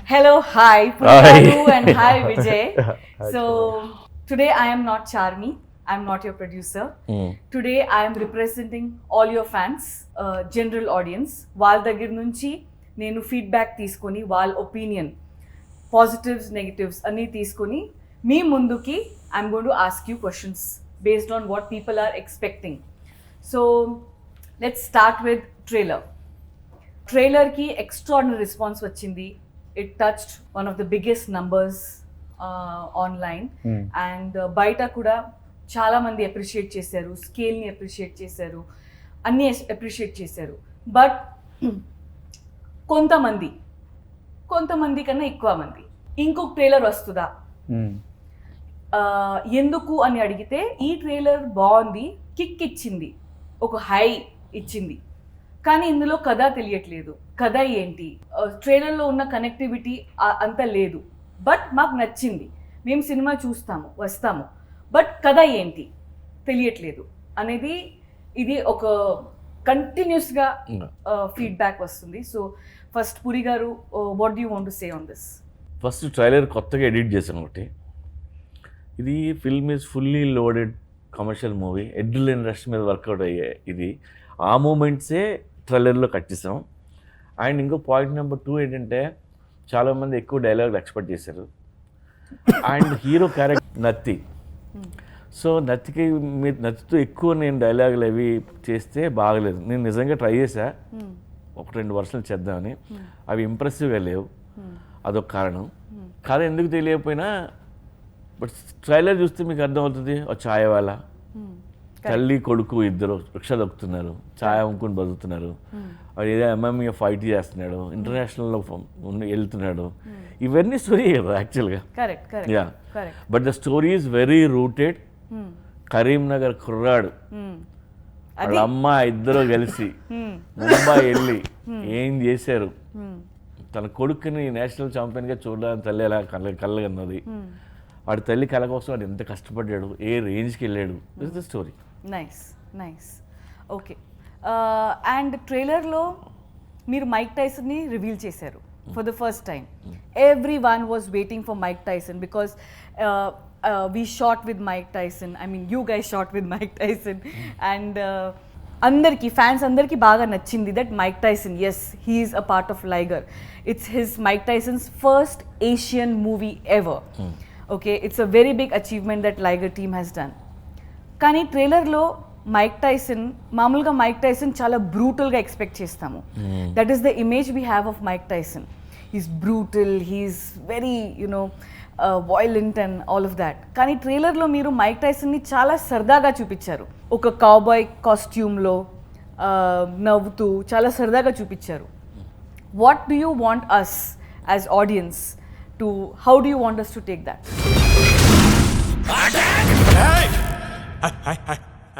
Hello, hi, Puri and hi, Vijay. So, today I am not Charmi, I am not your producer. Today I am representing all your fans, general audience. వాళ్ళ దగ్గర నుంచి నేను feedback తీసుకొని వాళ్ళ opinion positives negatives అన్నీ తీసుకొని మీ ముందుకి I'm going to ask you questions based on what people are expecting. So let's start with ట్రైలర్కి ఎక్స్ట్రాడినరీ రెస్పాన్స్ వచ్చింది. It touched one of the biggest numbers online and బయట కూడా చాలా మంది అప్రిషియేట్ చేశారు, స్కేల్ని అప్రిషియేట్ చేశారు, అన్నీ అప్రిషియేట్ చేశారు. బట్ కొంతమంది కన్నా ఎక్కువ మంది ఇంకొక ట్రైలర్ వస్తుందా ఎందుకు అని అడిగితే, ఈ ట్రైలర్ బాగుంది, కిక్ ఇచ్చింది, ఒక హై ఇచ్చింది, కానీ ఇందులో కథ తెలియట్లేదు. కథ ఏంటి, ట్రైలర్లో ఉన్న కనెక్టివిటీ అంత లేదు, బట్ మాకు నచ్చింది, మేము సినిమా చూస్తాము వస్తాము, బట్ కథ ఏంటి తెలియట్లేదు అనేది ఇది ఒక కంటిన్యూస్గా ఫీడ్బ్యాక్ వస్తుంది. So first Puri garu, what do you want to say on this? First trailer కొత్తగా ఎడిట్ చేశాను ఒకటి. ఇది film is fully loaded commercial movie, adrenaline rush మీద వర్కౌట్ అయ్యే ఇది. ఆ మూమెంట్సే ట్రైలర్లో కట్ చేసాం. అండ్ ఇంకో పాయింట్ నెంబర్ 2 ఏంటంటే, చాలామంది ఎక్కువ డైలాగులు ఎక్స్పెక్ట్ చేశారు. అండ్ హీరో క్యారెక్టర్ నత్తి. సో నత్తితో ఎక్కువ నేను డైలాగులు అవి చేస్తే బాగలేదు. నేను నిజంగా ట్రై చేశా 1-2 వర్షాలు చేద్దామని, అవి ఇంప్రెసివ్గా లేవు. అదొక కారణం. కథ ఎందుకు తెలియకపోయినా బట్ ట్రైలర్ చూస్తే మీకు అర్థమవుతుంది. ఒక ఛాయ వాళ్ళ తల్లి కొడుకు ఇద్దరు రిక్షా దొక్కుతున్నారు, ఛాయ్ అమ్ముకుని బతుకుతున్నారు. వాడు ఏదో ఎంఎంఏ ఫైట్ చేస్తున్నాడు, ఇంటర్నేషనల్లో వెళ్తున్నాడు. ఇవన్నీ స్టోరీ కదా యాక్చువల్గా. Yeah, but the story is very rooted. Karimnagar కుర్రాడు వాళ్ళ అమ్మ ఇద్దరు కలిసి ముంబై వెళ్ళి ఏం చేశారు, తన కొడుకుని నేషనల్ ఛాంపియన్గా చూడడానికి తల్లి ఎలా కళ్ళగన్నది, వాడి తల్లి కళ కోసం వాడు ఎంత కష్టపడ్డాడు, ఏ రేంజ్కి వెళ్ళాడు. This the story. Nice. Okay. And ట్రైలర్లో మీరు మైక్ టైసన్ని రివీల్ చేశారు for the first time. Everyone was waiting for Mike Tyson because we shot with Mike Tyson. I mean you guys shot with Mike Tyson. And అందరికీ fans అందరికీ బాగా నచ్చింది that Mike Tyson, yes, he is a part of Liger. It's his Mike Tyson's first Asian movie ever. Okay, it's a very big achievement that Liger team has done. కానీ ట్రైలర్లో Mike Tyson, మామూలుగా Mike Tyson చాలా బ్రూటల్గా expect చేస్తాము. That is the image we have of Mike Tyson. He's brutal, he's very violent and all of that. కానీ ట్రైలర్లో మీరు Mike టైసన్ని చాలా సరదాగా చూపించారు. ఒక కౌబాయ్ కాస్ట్యూమ్లో నవ్వుతూ చాలా సరదాగా చూపించారు. What do you want us as audience to, how do you want us to take that? Hey!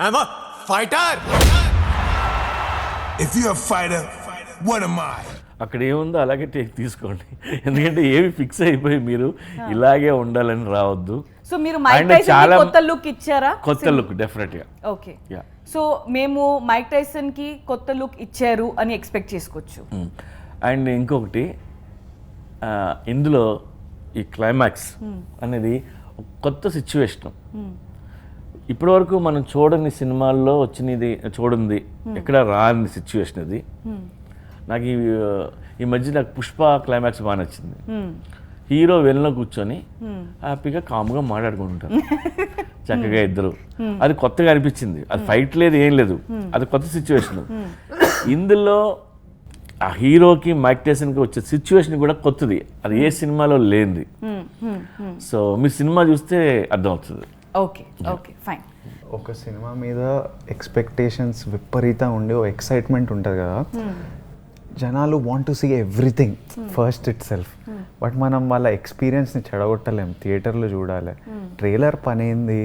I'm a fighter! If you're a fighter, what am I? అక్కడ ఏముందో అలాగే తీసుకోండి, ఎందుకంటే ఏమి ఫిక్స్ అయిపోయి మీరు ఇలాగే ఉండాలని రావద్దు. సో మీరు మైక్ టైసన్ కొత్త లుక్ ఇచ్చారా? కొత్త లుక్ డెఫినెట్గా. ఓకే, సో మేము మైక్ టైసన్కి కొత్త లుక్ ఇచ్చారు అని ఎక్స్పెక్ట్ చేసుకోవచ్చు. అండ్ ఇంకొకటి, ఇందులో ఈ క్లైమాక్స్ అనేది కొత్త సిచ్యువేషన్. ఇప్పటివరకు మనం చూడని సినిమాల్లో వచ్చినది, చూడండి ఎక్కడ రాని సిచ్యువేషన్ ఇది. నాకు ఈ మధ్య నాకు పుష్ప క్లైమాక్స్ బాగా నచ్చింది. హీరో వెళ్ళిన కూర్చొని హ్యాపీగా కామ్గా మాట్లాడుకుంటారు చక్కగా ఇద్దరు. అది కొత్తగా అనిపించింది. అది ఫైట్ లేదు, ఏం లేదు, అది కొత్త సిచ్యువేషన్. ఇందులో ఆ హీరోకి మైక్ టైసన్కి వచ్చే సిచ్యువేషన్ కూడా కొత్తది, అది ఏ సినిమాలో లేనిది. సో మీరు సినిమా చూస్తే అర్థమవుతుంది. Okay, fine. ఒక సినిమా మీద ఎక్స్పెక్టేషన్స్ విపరీతంగా ఉండి ఓ ఎక్సైట్మెంట్ ఉంటుంది కదా, జనాలు want to see everything first itself. But మనం వాళ్ళ ఎక్స్పీరియన్స్ని చెడగొట్టలేం, థియేటర్లో చూడాలి. ట్రైలర్ పని ఏంది,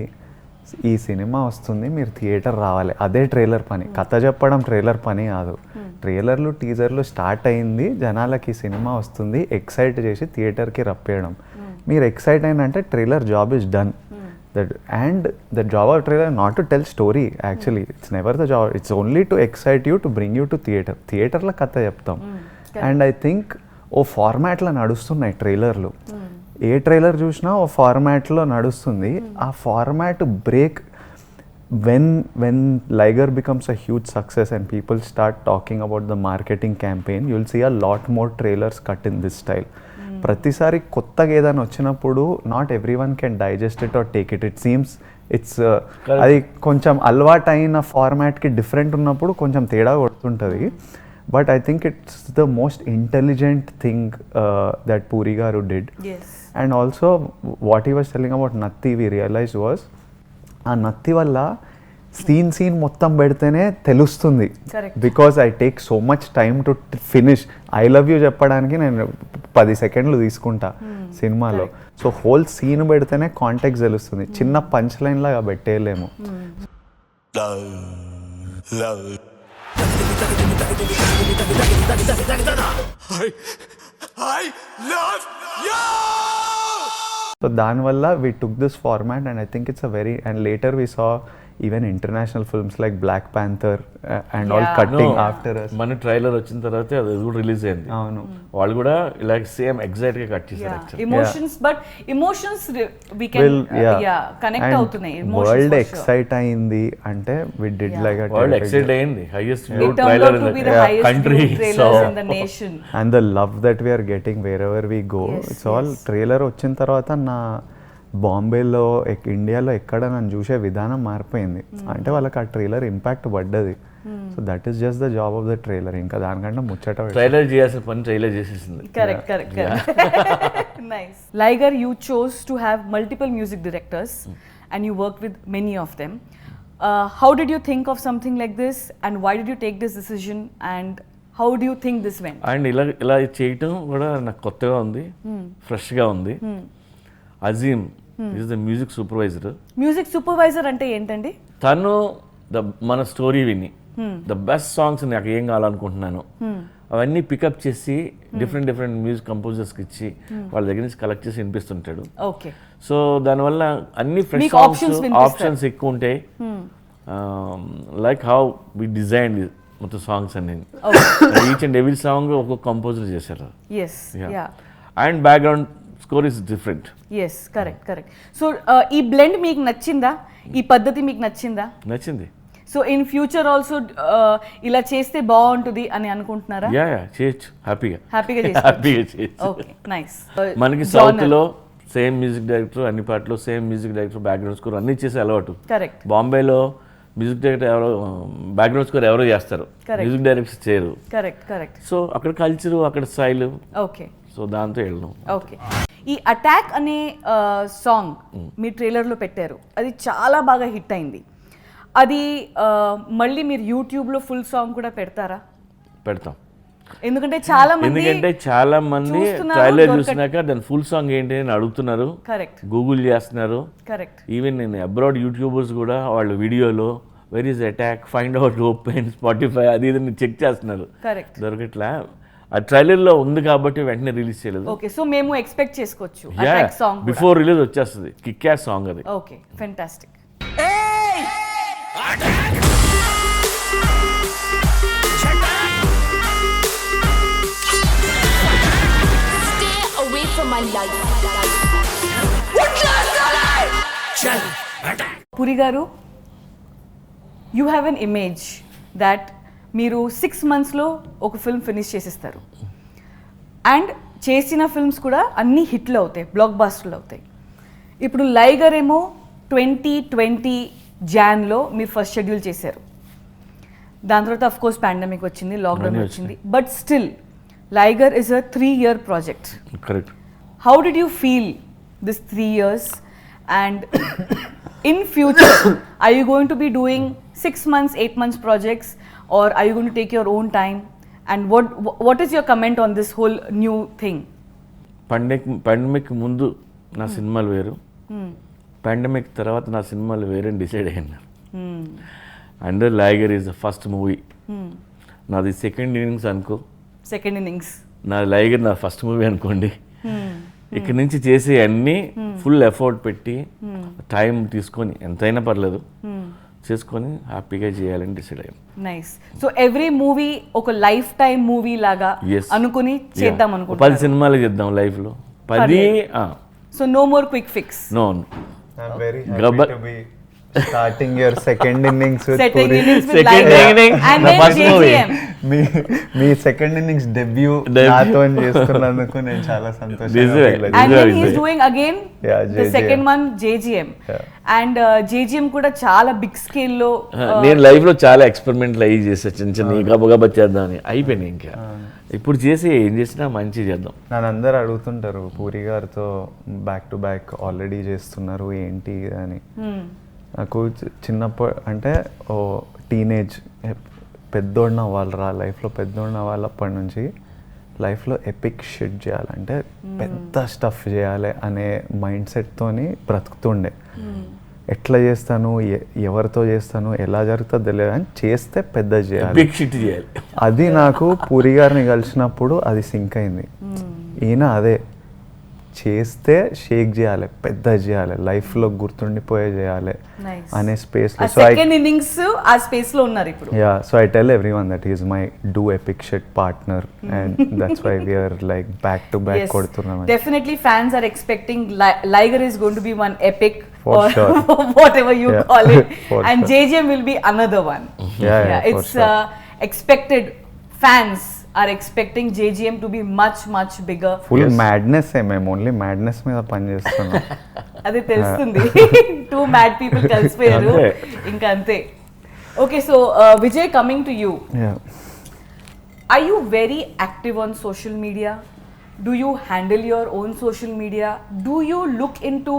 ఈ సినిమా వస్తుంది, మీరు థియేటర్ రావాలి, అదే ట్రైలర్ పని. కథ చెప్పడం ట్రైలర్ పని కాదు. ట్రైలర్లు టీజర్లు స్టార్ట్ అయింది, జనాలకి సినిమా వస్తుంది, ఎక్సైట్ చేసి థియేటర్కి రప్పేయడం. మీరు ఎక్సైట్ అయినంటే trailer job is done. And the job of trailer not to tell story, actually it's never the job, it's only to excite you, to bring you to theater la katha cheptam. And I think ఓ ఫార్మాట్లో నడుస్తున్నాయి ట్రైలర్లు. ఏ trailer చూసినా ఓ ఫార్మాట్లో నడుస్తుంది. ఆ format break when Liger becomes a huge success and people start talking about the marketing campaign, you'll see a lot more trailers cut in this style. ప్రతిసారి కొత్తగా ఏదైనా వచ్చినప్పుడు not everyone can digest it or take it. It seems it's అది కొంచెం అలవాటు అయిన ఫార్మాట్కి different ఉన్నప్పుడు కొంచెం తేడా కొడుతుంటుంది. But I think it's the most intelligent thing that Puri garu did. And also what he was telling about నత్తి వి రియలైజ్ వాస్, ఆ నత్తి వల్ల సీన్ మొత్తం పెడితేనే తెలుస్తుంది. Because I take so much time to finish. I love you చెప్పడానికి నేను 10 సెకండ్లు తీసుకుంటా సినిమాలో. సో హోల్ సీన్ పెడితేనే కాంటెక్స్ట్ తెలుస్తుంది. చిన్న పంచ్ లైన్ లాగా పెట్టేయలేము. So దానివల్ల we took this format and I think it's a very, and later we saw even international films like Black Panther and all cutting after us. మన trailer వచ్చిన తర్వాత అది కూడా రిలీజ్ అయింది. అవును, వాళ్ళు కూడా లైక్ సేమ్ ఎగ్జాక్ట్ గా కట్ చేశారు. ఎమోషన్స్ we can కనెక్ట్ అవుతున్నాయి. వరల్డ్ ఎక్సైట్ అయింది అంటే we did like a world excite అయింది. Highest view trailer in the country. So and the love that we are getting wherever we go, it's all trailer వచ్చిన తర్వాత నా బాంబేలో ఇండియాలో ఎక్కడ నన్ను చూసే విధానం మారిపోయింది. అంటే వాళ్ళకి ఆ ట్రైలర్ ఇంపాక్ట్ పడ్డది. So that is just the job of the trailer. ఇంకా దానికంటే ముచ్చట ట్రైలర్ చేయాల్సిన పని ట్రైలర్ చేసేసింది. Correct. Nice. Liger, you chose to have multiple music directors and you worked with many of them. How did you think of something like this and why did you take this decision and how do you think this went? And ఇలా చేయటం కూడా నాకు కొత్తగా ఉంది, ఫ్రెష్గా ఉంది. Azeem is the music supervisor. Music supervisor అంటే ఏంటండి? తను మన స్టోరీ విని ద బెస్ట్ సాంగ్స్ నాకు ఏం కావాలనుకుంటున్నాను అవన్నీ పికప్ చేసి డిఫరెంట్ మ్యూజిక్ కంపోజర్స్కి ఇచ్చి వాళ్ళ దగ్గర నుంచి కలెక్ట్ చేసి వినిపిస్తుంటాడు. ఓకే. సో దానివల్ల అన్ని ఫ్రెష్ సాంగ్స్ ఆప్షన్స్ ఎక్కువ ఉంటాయి. లైక్ హౌ వి డిజైన్ మొత్తం సాంగ్స్ అన్ని ఈచ్ అండ్ ఎవ్రీ సాంగ్ ఒక్కొక్క కంపోజర్ చేశారు. And background score is different. Yes, correct. So ఈ బ్లెండ్ మీకు నచ్చిందా? ఈ పద్ధతి మీకు నచ్చిందా? నచ్చింది. సో ఇన్ ఫ్యూచర్ ఆల్సో ఇలా చేస్తే బాగుంటుంది అని అనుకుంటున్నారా? చేయొచ్చు, హ్యాపీగా చేయొచ్చు. Okay, nice. మనకి సౌత్ లో సేమ్ మ్యూజిక్ డైరెక్టర్, అన్ని పాటలు same music director, background score అన్ని చేసే అలవాటు. కరెక్ట్. బాంబేలో మ్యూజిక్ డైరెక్టర్ ఎవరో, బ్యాక్గ్రౌండ్ స్కోర్ ఎవరో చేస్తారు, మ్యూజిక్ డైరెక్టర్ చేయరు. కరెక్ట్. సో అక్కడ కల్చర్, అక్కడ స్టైల్. ఓకే. సో దాంతో వెళ్ళడం. ఓకే. ఈ అటాక్ అనే సాంగ్ మీ ట్రైలర్లో పెట్టారు, అది చాలా బాగా హిట్ అయింది. అది మళ్ళీ మీరు యూట్యూబ్లో ఫుల్ సాంగ్ కూడా పెడతారా? పెడతాం. ఎందుకంటే చాలా మంది ట్రైలర్ చూసినాక దాని ఫుల్ సాంగ్ ఏంటి అని అడుగుతున్నారు. కరెక్ట్. గూగుల్ చేస్తున్నారు. కరెక్ట్. ఈవెన్ నేను అబ్రాడ్ యూట్యూబర్స్ కూడా వాళ్ళ వీడియోలో where is attack, find out, open Spotify అది ఇది చెక్ చేస్తున్నారు. కరెక్ట్. దొరకట్లా. ఆ ట్రైలర్లో ఉంది కాబట్టి వెంటనే రిలీజ్ చేయలేదు. ఓకే. సో మేము ఎక్స్పెక్ట్ చేసుకోవచ్చు అటాక్ సాంగ్ బిఫోర్ రిలీజ్ వచ్చేస్తుంది. కిక్ యాస్ సాంగ్ అది. Okay, fantastic. Puri garu, you have an image that మీరు 6 monthsలో ఒక ఫిల్మ్ ఫినిష్ చేసేస్తారు. అండ్ చేసిన ఫిల్మ్స్ కూడా అన్నీ హిట్లు అవుతాయి, బ్లాక్ బాస్టర్లు అవుతాయి. ఇప్పుడు లైగర్ ఏమో 2020 Janలో మీరు ఫస్ట్ షెడ్యూల్ చేశారు. దాని తర్వాత అఫ్ కోర్స్ పాండమిక్ వచ్చింది, లాక్డౌన్ వచ్చింది. But still Liger is a 3-year project. Correct. How did you feel this 3 years? And in future, are you going to be doing 6 months, 8 months projects, or are you going to take your own time? And what is your comment on this whole new thing? Pandemic ముందు నా సినిమాలు వేరు, pandemic తర్వాత నా సినిమాలు వేరే decide అయ్యాను. And Liger is the first movie. నాది సెకండ్ ఇన్నింగ్స్ అనుకో. Second innings. నా లైగర్ నా ఫస్ట్ మూవీ అనుకోండి. ఇక్కడ నుంచి చేసే అన్నీ ఫుల్ ఎఫర్ట్ పెట్టి టైం తీసుకొని ఎంతైనా పర్లేదు చేసుకొని హ్యాపీగా చేయాలని డిసైడ్ అయ్యాం. నైస్. సో ఎవ్రీ మూవీ ఒక లైఫ్ టైం మూవీ లాగా Yes. అనుకుని చేద్దాం 10 అనుకుంటున్నాను. సినిమాలు చేద్దాం లైఫ్లో 10. పర్లేదు. So no more quick fix. No I'm very happy Gabbar- to be starting your second innings with Setting Puri. innings with Second Liger. inning, And the then first movie. JGM. Me second innings debut Debut. నాతో చేస్తున్నందుకు నేను చాలా సంతోషంగా This way. feel And అవుతుంది. then This he's way. doing again Yeah, the JGM. second one JGM. Yeah. And JGM కూడా చాలా big scale లో నేను లైఫ్లో చాలా ఎక్స్పెరిమెంట్లు అయ్యి చేసా, చిన్న చిన్న గబగబా చేద్దామని అయిపోయినాయి. ఇంకా ఇప్పుడు చేసి ఏం చేసినా మంచి చేద్దాం. నన్ను అందరు అడుగుతుంటారు పూరి గారితో బ్యాక్ టు బ్యాక్ ఆల్రెడీ చేస్తున్నారు ఏంటి అని. నాకు చిన్నప్పుడు అంటే ఓ టీనేజ్ పెద్దోడిన వాళ్ళు రా లైఫ్లో పెద్దోడిన వాళ్ళప్పటి నుంచి లైఫ్లో ఎపిక్ షిట్ చేయాలంటే పెద్ద స్టఫ్ చేయాలి అనే మైండ్ సెట్తోని బ్రతుకుతుండే. ఎట్లా చేస్తాను, ఎవరితో చేస్తాను, ఎలా జరుగుతుందో తెలియదు కానీ చేస్తే పెద్ద చేయాలి, బిగ్ షిట్ చేయాలి. అది నాకు పూరి గారిని కలిసినప్పుడు అది సింక్ అయింది. ఈయన అదే చేస్తే షేక్ చేయాలి, పెద్ద చేయాలి, లైఫ్లో గుర్తుండిపోయే చేయాలి Nice. అనే స్పేస్లో. సెకండ్ ఇన్నింగ్స్ ఆ స్పేస్ లో ఉన్నారు ఇప్పుడు. So I tell everyone that he is my do epic shit partner and that's why we are like back to back కొడుతున్నాం. Definitely fans are expecting Liger is going to be one epic For or sure. whatever you Yeah. call it. For And sure. JGM will be another one. Yeah, for It's sure. expected. Fans are expecting JGM to be much bigger. Full madness మేము only madness మీద పని చేస్తున్నాం. అది తెలుస్తుంది. Two mad people కలిసిపోయారు అంతే. ఇంకా అంతే. Okay, so Vijay, coming to you. Yeah. Are you very active on social media? Do you handle your own social media? Do you look into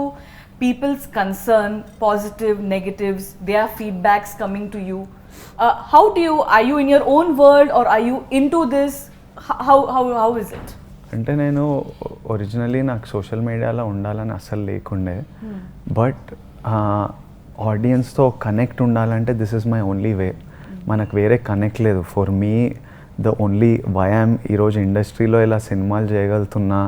people's concern, positive, negatives, their feedbacks coming to you? How do you, are you in your own world or are you into this? How is it? అంటే నేను originally నాకు social మీడియాలో ఉండాలని అస్సలు లేకుండే, but ఆడియన్స్తో connect ఉండాలంటే this is my only way. మనకు వేరే కనెక్ట్ లేదు. For me the only why I'm ఈరోజు ఇండస్ట్రీలో ఇలా సినిమాలు చేయగలుగుతున్నా,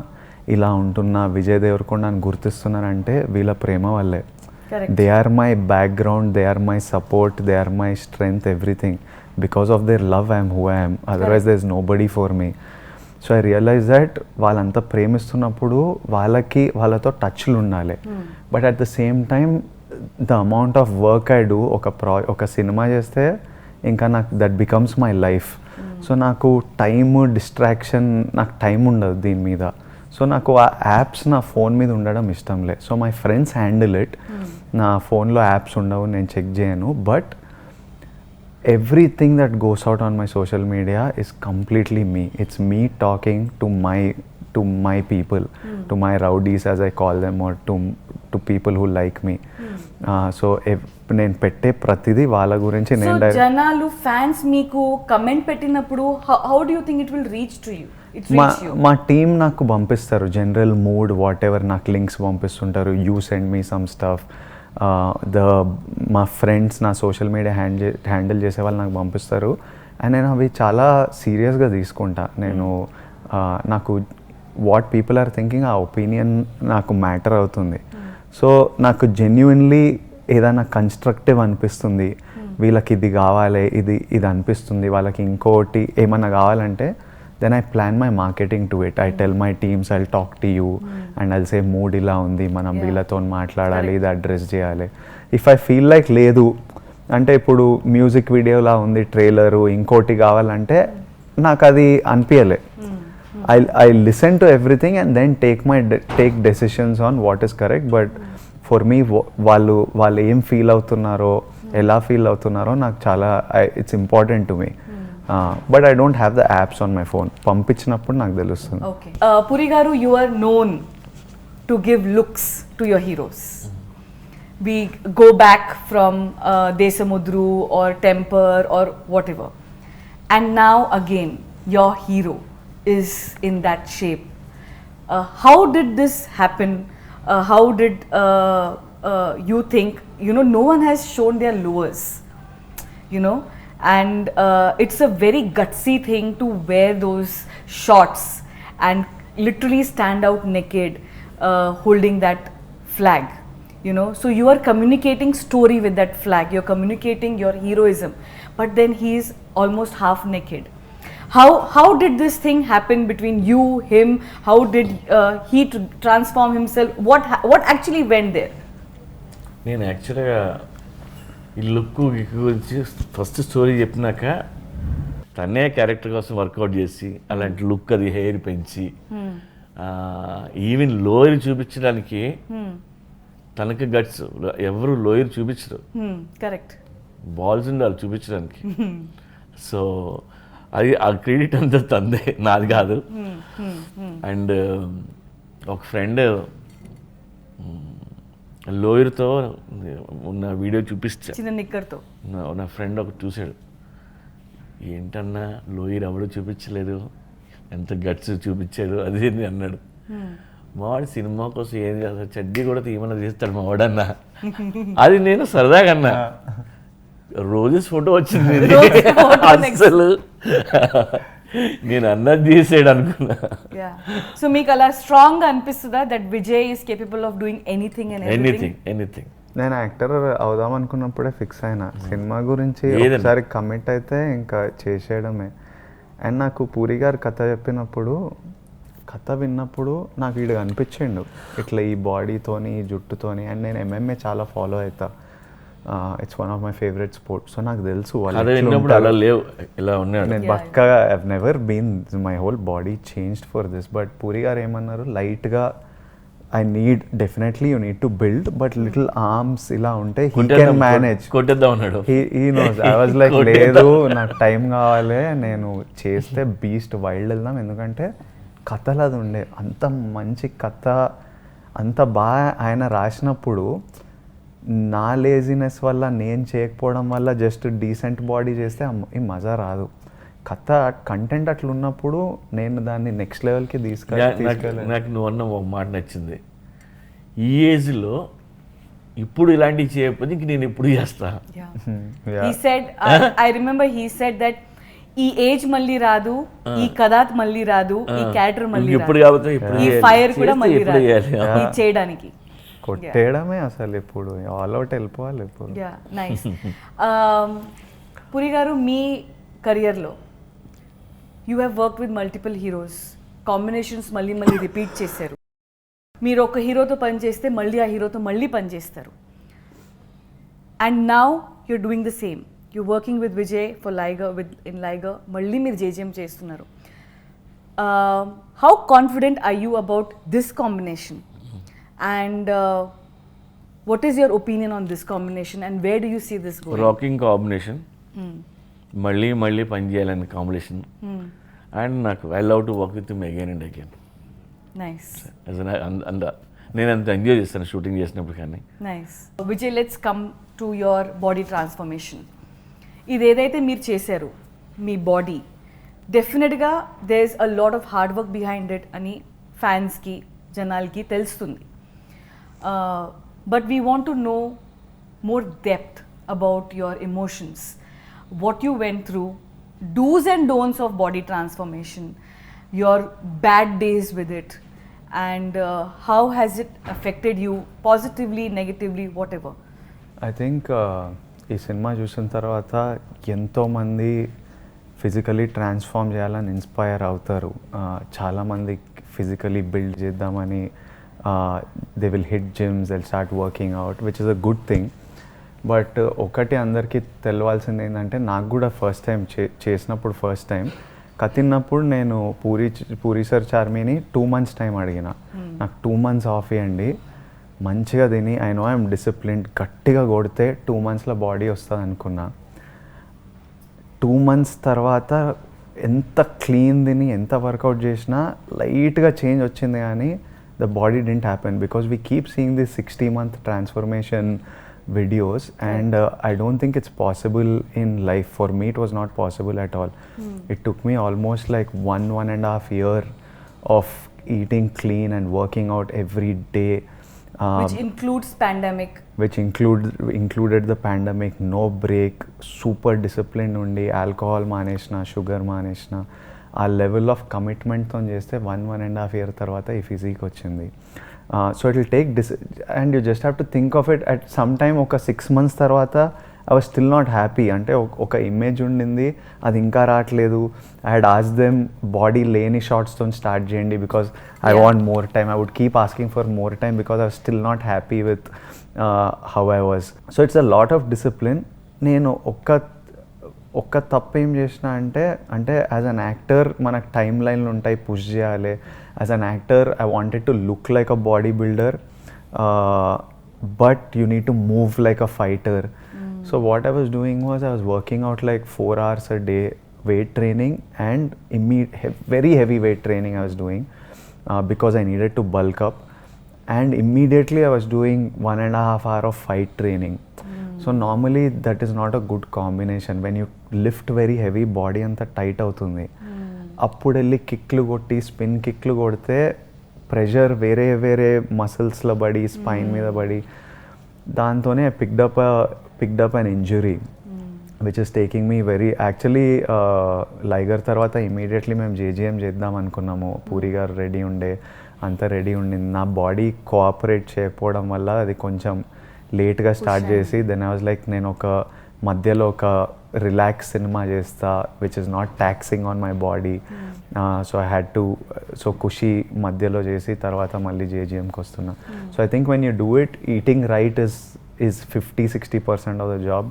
ఇలా ఉంటున్నా, విజయ్ దేవరకొండ అని గుర్తిస్తున్నారంటే వీళ్ళ ప్రేమ వల్లే. Correct. They are my background, they are my support, they are my strength, everything. Because of their love I am who I am. Otherwise there is nobody for me. So I realized that వాళ్ళంతా ప్రేమిస్తున్నప్పుడు వాళ్ళతో టచ్లు ఉండాలి. But at the same time the amount of work I do, ఒక cinema చేస్తే ఇంకా నాకు that becomes my life. So నాకు time distraction, నాకు time ఉండదు దీని మీద. సో నాకు ఆ యాప్స్ నా ఫోన్ మీద ఉండడం ఇష్టం లేదు. So my friends handle it. నా ఫోన్లో యాప్స్ ఉండవు, నేను చెక్ చేయను. But everything that goes out on my social media is completely me. It's me talking to my people, to my rowdies as I call them, or to people who like me. So నేను పెట్టే ప్రతిదీ వాళ్ళ గురించి So నేను జనాలు fans మీకు comment పెట్టినప్పుడు how do you think it will reach to you? It మా reach you? మా టీం నాకు పంపిస్తారు జనరల్ మూడ్ వాట్ ఎవర్, నాకు లింక్స్ పంపిస్తుంటారు. You send me some stuff. మా ఫ్రెండ్స్ నా సోషల్ మీడియా హ్యాండిల్ చేసే వాళ్ళు నాకు పంపిస్తారు. అండ్ నేను అవి చాలా సీరియస్గా తీసుకుంటా. నేను నాకు వాట్ పీపుల్ ఆర్ థింకింగ్, ఆ ఒపీనియన్ నాకు మ్యాటర్ అవుతుంది. సో నాకు జెన్యున్లీ ఏదైనా కన్స్ట్రక్టివ్ అనిపిస్తుంది, వీళ్ళకి ఇది కావాలి, ఇది అనిపిస్తుంది, వాళ్ళకి ఇంకోటి ఏమన్నా కావాలంటే then I plan my marketing to it. I tell my teams I'll talk to you and I'll say mood ఇలా ఉంది, మనం వీళ్ళతో మాట్లాడాలి, ఇది అడ్రస్ చేయాలి. ఇఫ్ ఐ ఫీల్ లైక్ లేదు అంటే ఇప్పుడు మ్యూజిక్ వీడియోలా ఉంది ట్రైలరు, ఇంకోటి కావాలంటే నాకు అది అనిపించలే. I listen to everything and then take decisions on what is correct. But for me వాళ్ళు ఏం ఫీల్ అవుతున్నారో, ఎలా ఫీల్ అవుతున్నారో నాకు చాలా it's important to me. But I don't have the apps on my phone. పంపించినప్పుడు నాకు తెలుస్తుంది. Okay. Puri garu, you are known to give looks to your heroes. We go back from Desamudru or Temper or whatever. And now again, your hero is in that shape. How did this happen? How did you think, no one has shown their lowers, and it's a very gutsy thing to wear those shorts and literally stand out naked holding that flag. you know, so you are communicating story with that flag, you're communicating your heroism, but then he is almost half naked. How did this thing happen between you, him? How did he transform himself? What actually went there? నేను యాక్చువల్గా ఈ look గురించి first story చెప్పినాక తనే character కోసం work out చేసి అలాంటి look అది హెయిర్ పెంచి ఈవెన్ లోయర్ చూపించడానికి తనకి గట్స్ ఎవరు లోయర్ చూపించరు, కరెక్ట్, బాల్స్ ఉండాలి చూపించడానికి. సో అది ఆ క్రెడిట్ అంతా తందే, నాది కాదు. అండ్ ఒక ఫ్రెండ్ లోయర్తో ఉన్న వీడియో చూపిస్తా, చిన్న నిక్కర్తో. నా ఫ్రెండ్ ఒకటి చూశాడు, ఏంటన్నా లోయర్ ఎవడు చూపించలేదు, ఎంత గట్స్ చూపించాడు అది అని అన్నాడు. మావాడు సినిమా కోసం ఏం చేస్తాడు, చడ్డీ కూడా తీయమన్నా తీస్తాడు మావాడన్నా. అది నేను సరదాగా అన్నా, రోజెస్ ఫోటో వచ్చింది అసలు నేను అన్నది చేసాడు అనుకున్నా. సో మీకు అలా స్ట్రాంగ్ అనిపిస్తుందా that Vijay is capable of doing anything and anything? నేను యాక్టర్ అవుదాం అనుకున్నప్పుడే ఫిక్స్ అయినా, సినిమా గురించి ఒకసారి కమిట్ అయితే ఇంకా చేసేయడమే. అండ్ నాకు పూరి గారు కథ చెప్పినప్పుడు, కథ విన్నప్పుడు నాకు వీడు అనిపించిండు ఇట్లా ఈ బాడీతోని ఈ జుట్టుతోని. అండ్ నేను MMA చాలా ఫాలో అవుతా, it's one of my favourite sport. So నాకు తెలుసు నేను పక్కా I've never been, my whole body changed for this. But Puri garu ఏమన్నారు, లైట్గా I need, definitely you need to build, but little arms ఇలా ఉంటే he can manage. కొట్టేద్దాం అన్నాడు. He knows. I was like లేదు నాకు టైం కావాలి, నేను చేస్తే బీస్ట్ వైల్డ్ వెళ్దాం. ఎందుకంటే కథలు అది ఉండే అంత మంచి కథ, అంత బాగా ఆయన రాసినప్పుడు నా లేజినెస్ వల్ల నేను చేయకపోవడం వల్ల జస్ట్ డీసెంట్ బాడీ చేస్తే ఈ మజా రాదు. కథ కంటెంట్ అట్లా ఉన్నప్పుడు నేను దాన్ని నెక్స్ట్ లెవెల్కి తీసుకెళ్ళాను. నాకు నువ్వు అన్న ఒక మాట నచ్చింది, ఈ ఏజ్లో ఇప్పుడు ఇలాంటివి చేయకపోతే ఇంక నేను ఎప్పుడు చేస్తా. He said, I remember he said that ఈ ఏజ్ మళ్ళీ రాదు, ఈ కథ మళ్ళీ రాదు, ఈ క్యారెక్టర్ మళ్ళీ ఇప్పుడు రాదు, కాబట్టి ఈ ఫైర్ కూడా మళ్ళీ రాదు ఇది చేయడానికి. కొట్టేయడమే అసలు, ఇప్పుడు ఆల్ అవుట్ వెళ్ళిపోవాలి ఇప్పుడు. నైస్. పురి గారు, మీ కెరియర్లో you have work with multiple heroes, combinations మళ్ళీ మళ్ళీ రిపీట్ చేశారు. మీరు ఒక హీరోతో పనిచేస్తే మళ్ళీ ఆ హీరోతో మళ్ళీ పనిచేస్తారు. And now you're doing the same, you working with Vijay for Liger, in Liger మళ్ళీ మీరు జేజేఎం చేస్తున్నారు. How confident are you about this combination? And what is your opinion on this combination and where do you see this going? Rocking combination, మళ్ళీ మళ్ళీ పని చేయాలని combination. And నాకు I love to work with him again and again. Nice. నేను అంత enjoy చేస్తాను shooting చేసినప్పుడు. కానీ nice. Vijay, let's come to your body transformation. ఇది ఏదైతే మీరు చేశారు మీ బాడీ, డెఫినెట్గా there is a lot of hard work behind it అని ఫ్యాన్స్కి, జనాలకి తెలుస్తుంది. But we want to know more depth about your emotions, what you went through, do's and don'ts of body transformation, your bad days with it, and how has it affected you positively, negatively, whatever. I think ఈ cinema చూసిన తర్వాత ఎంతోమంది physically transform చేయాలని inspire అవుతారు. చాలామంది physically build చేద్దామని they will hit gyms, they'll start working out, which is a good thing. But ఒకటి అందరికీ తెలవాల్సింది ఏంటంటే, నాకు కూడా ఫస్ట్ టైం చేసినప్పుడు, ఫస్ట్ టైం కతిన్నప్పుడు నేను పూరి సార్ చార్మీని 2 months టైం అడిగిన, నాకు 2 months ఆఫ్ ఇవ్వండి, మంచిగా తిని, ఐ నో ఐఎమ్ డిసిప్లిన్డ్, గట్టిగా కొడితే 2 monthsలో బాడీ వస్తుంది అనుకున్నా. 2 months తర్వాత ఎంత క్లీన్ తిని ఎంత వర్కౌట్ చేసినా లైట్గా చేంజ్ వచ్చింది, కానీ the body didn't happen because we keep seeing these 60-month transformation videos, and I don't think it's possible in life. For me it was not possible at all. It took me almost like 1.5 year of eating clean and working out every day, which includes pandemic, which included the pandemic. No break, super disciplined undi, alcohol maneshna, sugar maneshna, ఆ level of కమిట్మెంట్తో చేస్తే 1.5 year తర్వాత ఈ physique వచ్చింది. So it will take and you just have to think of it at some time ఒక 6 months తర్వాత I was still not happy. అంటే ఒక ఇమేజ్ ఉండింది, అది ఇంకా రావట్లేదు. ఐ హ్యాడ్ ఆస్ దెమ్ బాడీ లేని షార్ట్స్తో స్టార్ట్ చేయండి because I want more time. I would keep asking for more time because I was still not happy with how I was. So it's a lot of discipline. నేను ఒక్క తప్పు ఏం చేసిన అంటే as an actor మనకు time లైన్లు ఉంటాయి, push చేయాలి. As an actor I wanted to look like a body builder, but you need to move like a fighter. So what I was doing was I was working out like 4 hours a day weight training and very heavy weight training I was doing because I needed to bulk up, and immediately I was doing 1.5 hour of fight training. So normally that is not a good combination. When you lift very heavy, body anta tight avutundi. Appudu elli kicklu kotti spin kicklu kodte pressure వేరే muscles la badi spine మీద badi దాంతోనే I picked up an injury which is taking me actually LIGER తర్వాత immediately మేము JGM చేద్దాం అనుకున్నాము. పూరి గారు ready ఉండే, అంతా రెడీ ఉండింది. నా బాడీ కోఆపరేట్ చేయకపోవడం వల్ల అది కొంచెం లేట్గా స్టార్ట్ చేసి దెన్ ఐ వాజ్ లైక్ నేను ఒక మధ్యలో ఒక రిలాక్స్ సినిమా చేస్తా which is not taxing on my body. So I had to Khushi మధ్యలో చేసి తర్వాత మళ్ళీ JGMకి వస్తున్నా. So I think when you do it, eating right is 50-60% of the job,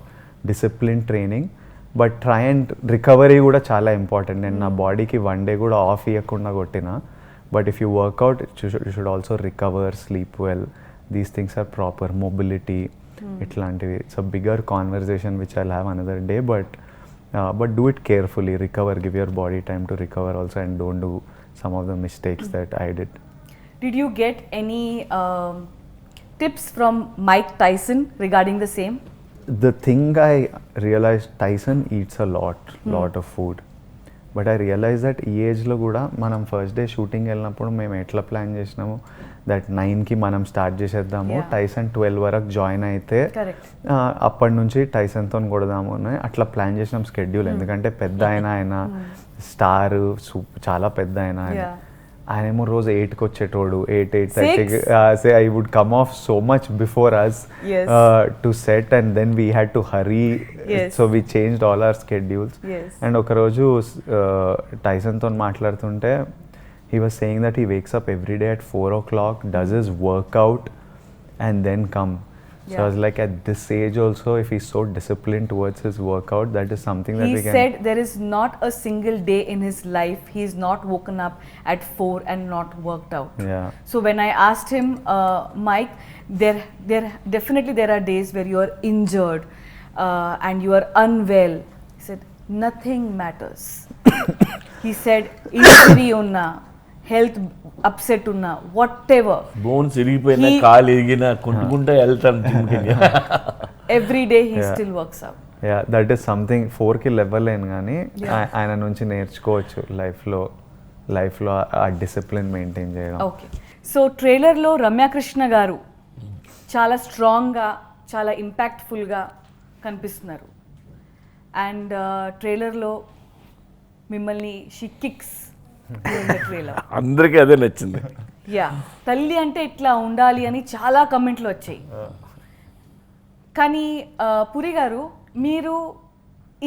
discipline training, but try and recovery కూడా చాలా ఇంపార్టెంట్. నేను నా బాడీకి 1 day కూడా ఆఫ్ ఇవ్వకుండా కొట్టినా, but if you work out you should also recover, sleep well, these things are proper, mobility ఇట్లాంటివి. It's a bigger conversation which I'll have another day, but do it carefully, recover, give your body time to recover also and don't do some of the mistakes that I did. Did you get any tips from Mike Tyson regarding the same? The thing I realized, Tyson eats a lot of food. But I realized that ఈ ఏజ్లో కూడా మనం first day shooting వెళ్ళినప్పుడు మేము ఎట్లా plan చేసినాము that 9కి మనం స్టార్ట్ చేసేద్దాము, టైసన్ 12 వరకు జాయిన్ అయితే అప్పటి నుంచి టైసన్తో కొడదాము అని అట్లా ప్లాన్ చేసినాం స్కెడ్యూల్. ఎందుకంటే పెద్ద ఆయన స్టార్, చాలా పెద్ద ఆయనేమో రోజు 8కి వచ్చేటోడు, 8:30కి. I would come off so much before us to set, and then we had to hurry. So we changed all our schedules. And ఒకరోజు టైసన్తో మాట్లాడుతుంటే he was saying that he wakes up every day at 4 o'clock, does his workout and then come. So I was like, at this age also, if he's so disciplined towards his workout, that is something that we can... He said there is not a single day in his life he's not woken up at 4 and not worked out. Yeah. So when I asked him, Mike, there definitely there are days where you are injured and you are unwell. He said, nothing matters. He said, injury unna, health upset ఉన్నా, what ever, bones ఇరిగిపోయినా, కాలు ఇరిగినా కుంటుకుంటా వెళ్తాను. Every day he still works out. Yeah, that is something 4కి level కానీ ఆయన నుంచి నేర్చుకోవచ్చు లైఫ్లో ఆ డిసిప్లిన్ మెయింటైన్ చేయడం. ఓకే, సో ట్రైలర్లో రమ్యకృష్ణ గారు చాలా స్ట్రాంగ్గా, చాలా ఇంపాక్ట్ఫుల్గా కనిపిస్తున్నారు. అండ్ ట్రైలర్లో మిమ్మల్ని షీ కిక్స్ ట్రైలర్, అందరికీ అదే నచ్చింది. యా, తల్లి అంటే ఇట్లా ఉండాలి అని చాలా కమెంట్లు వచ్చాయి. కానీ పురి గారు, మీరు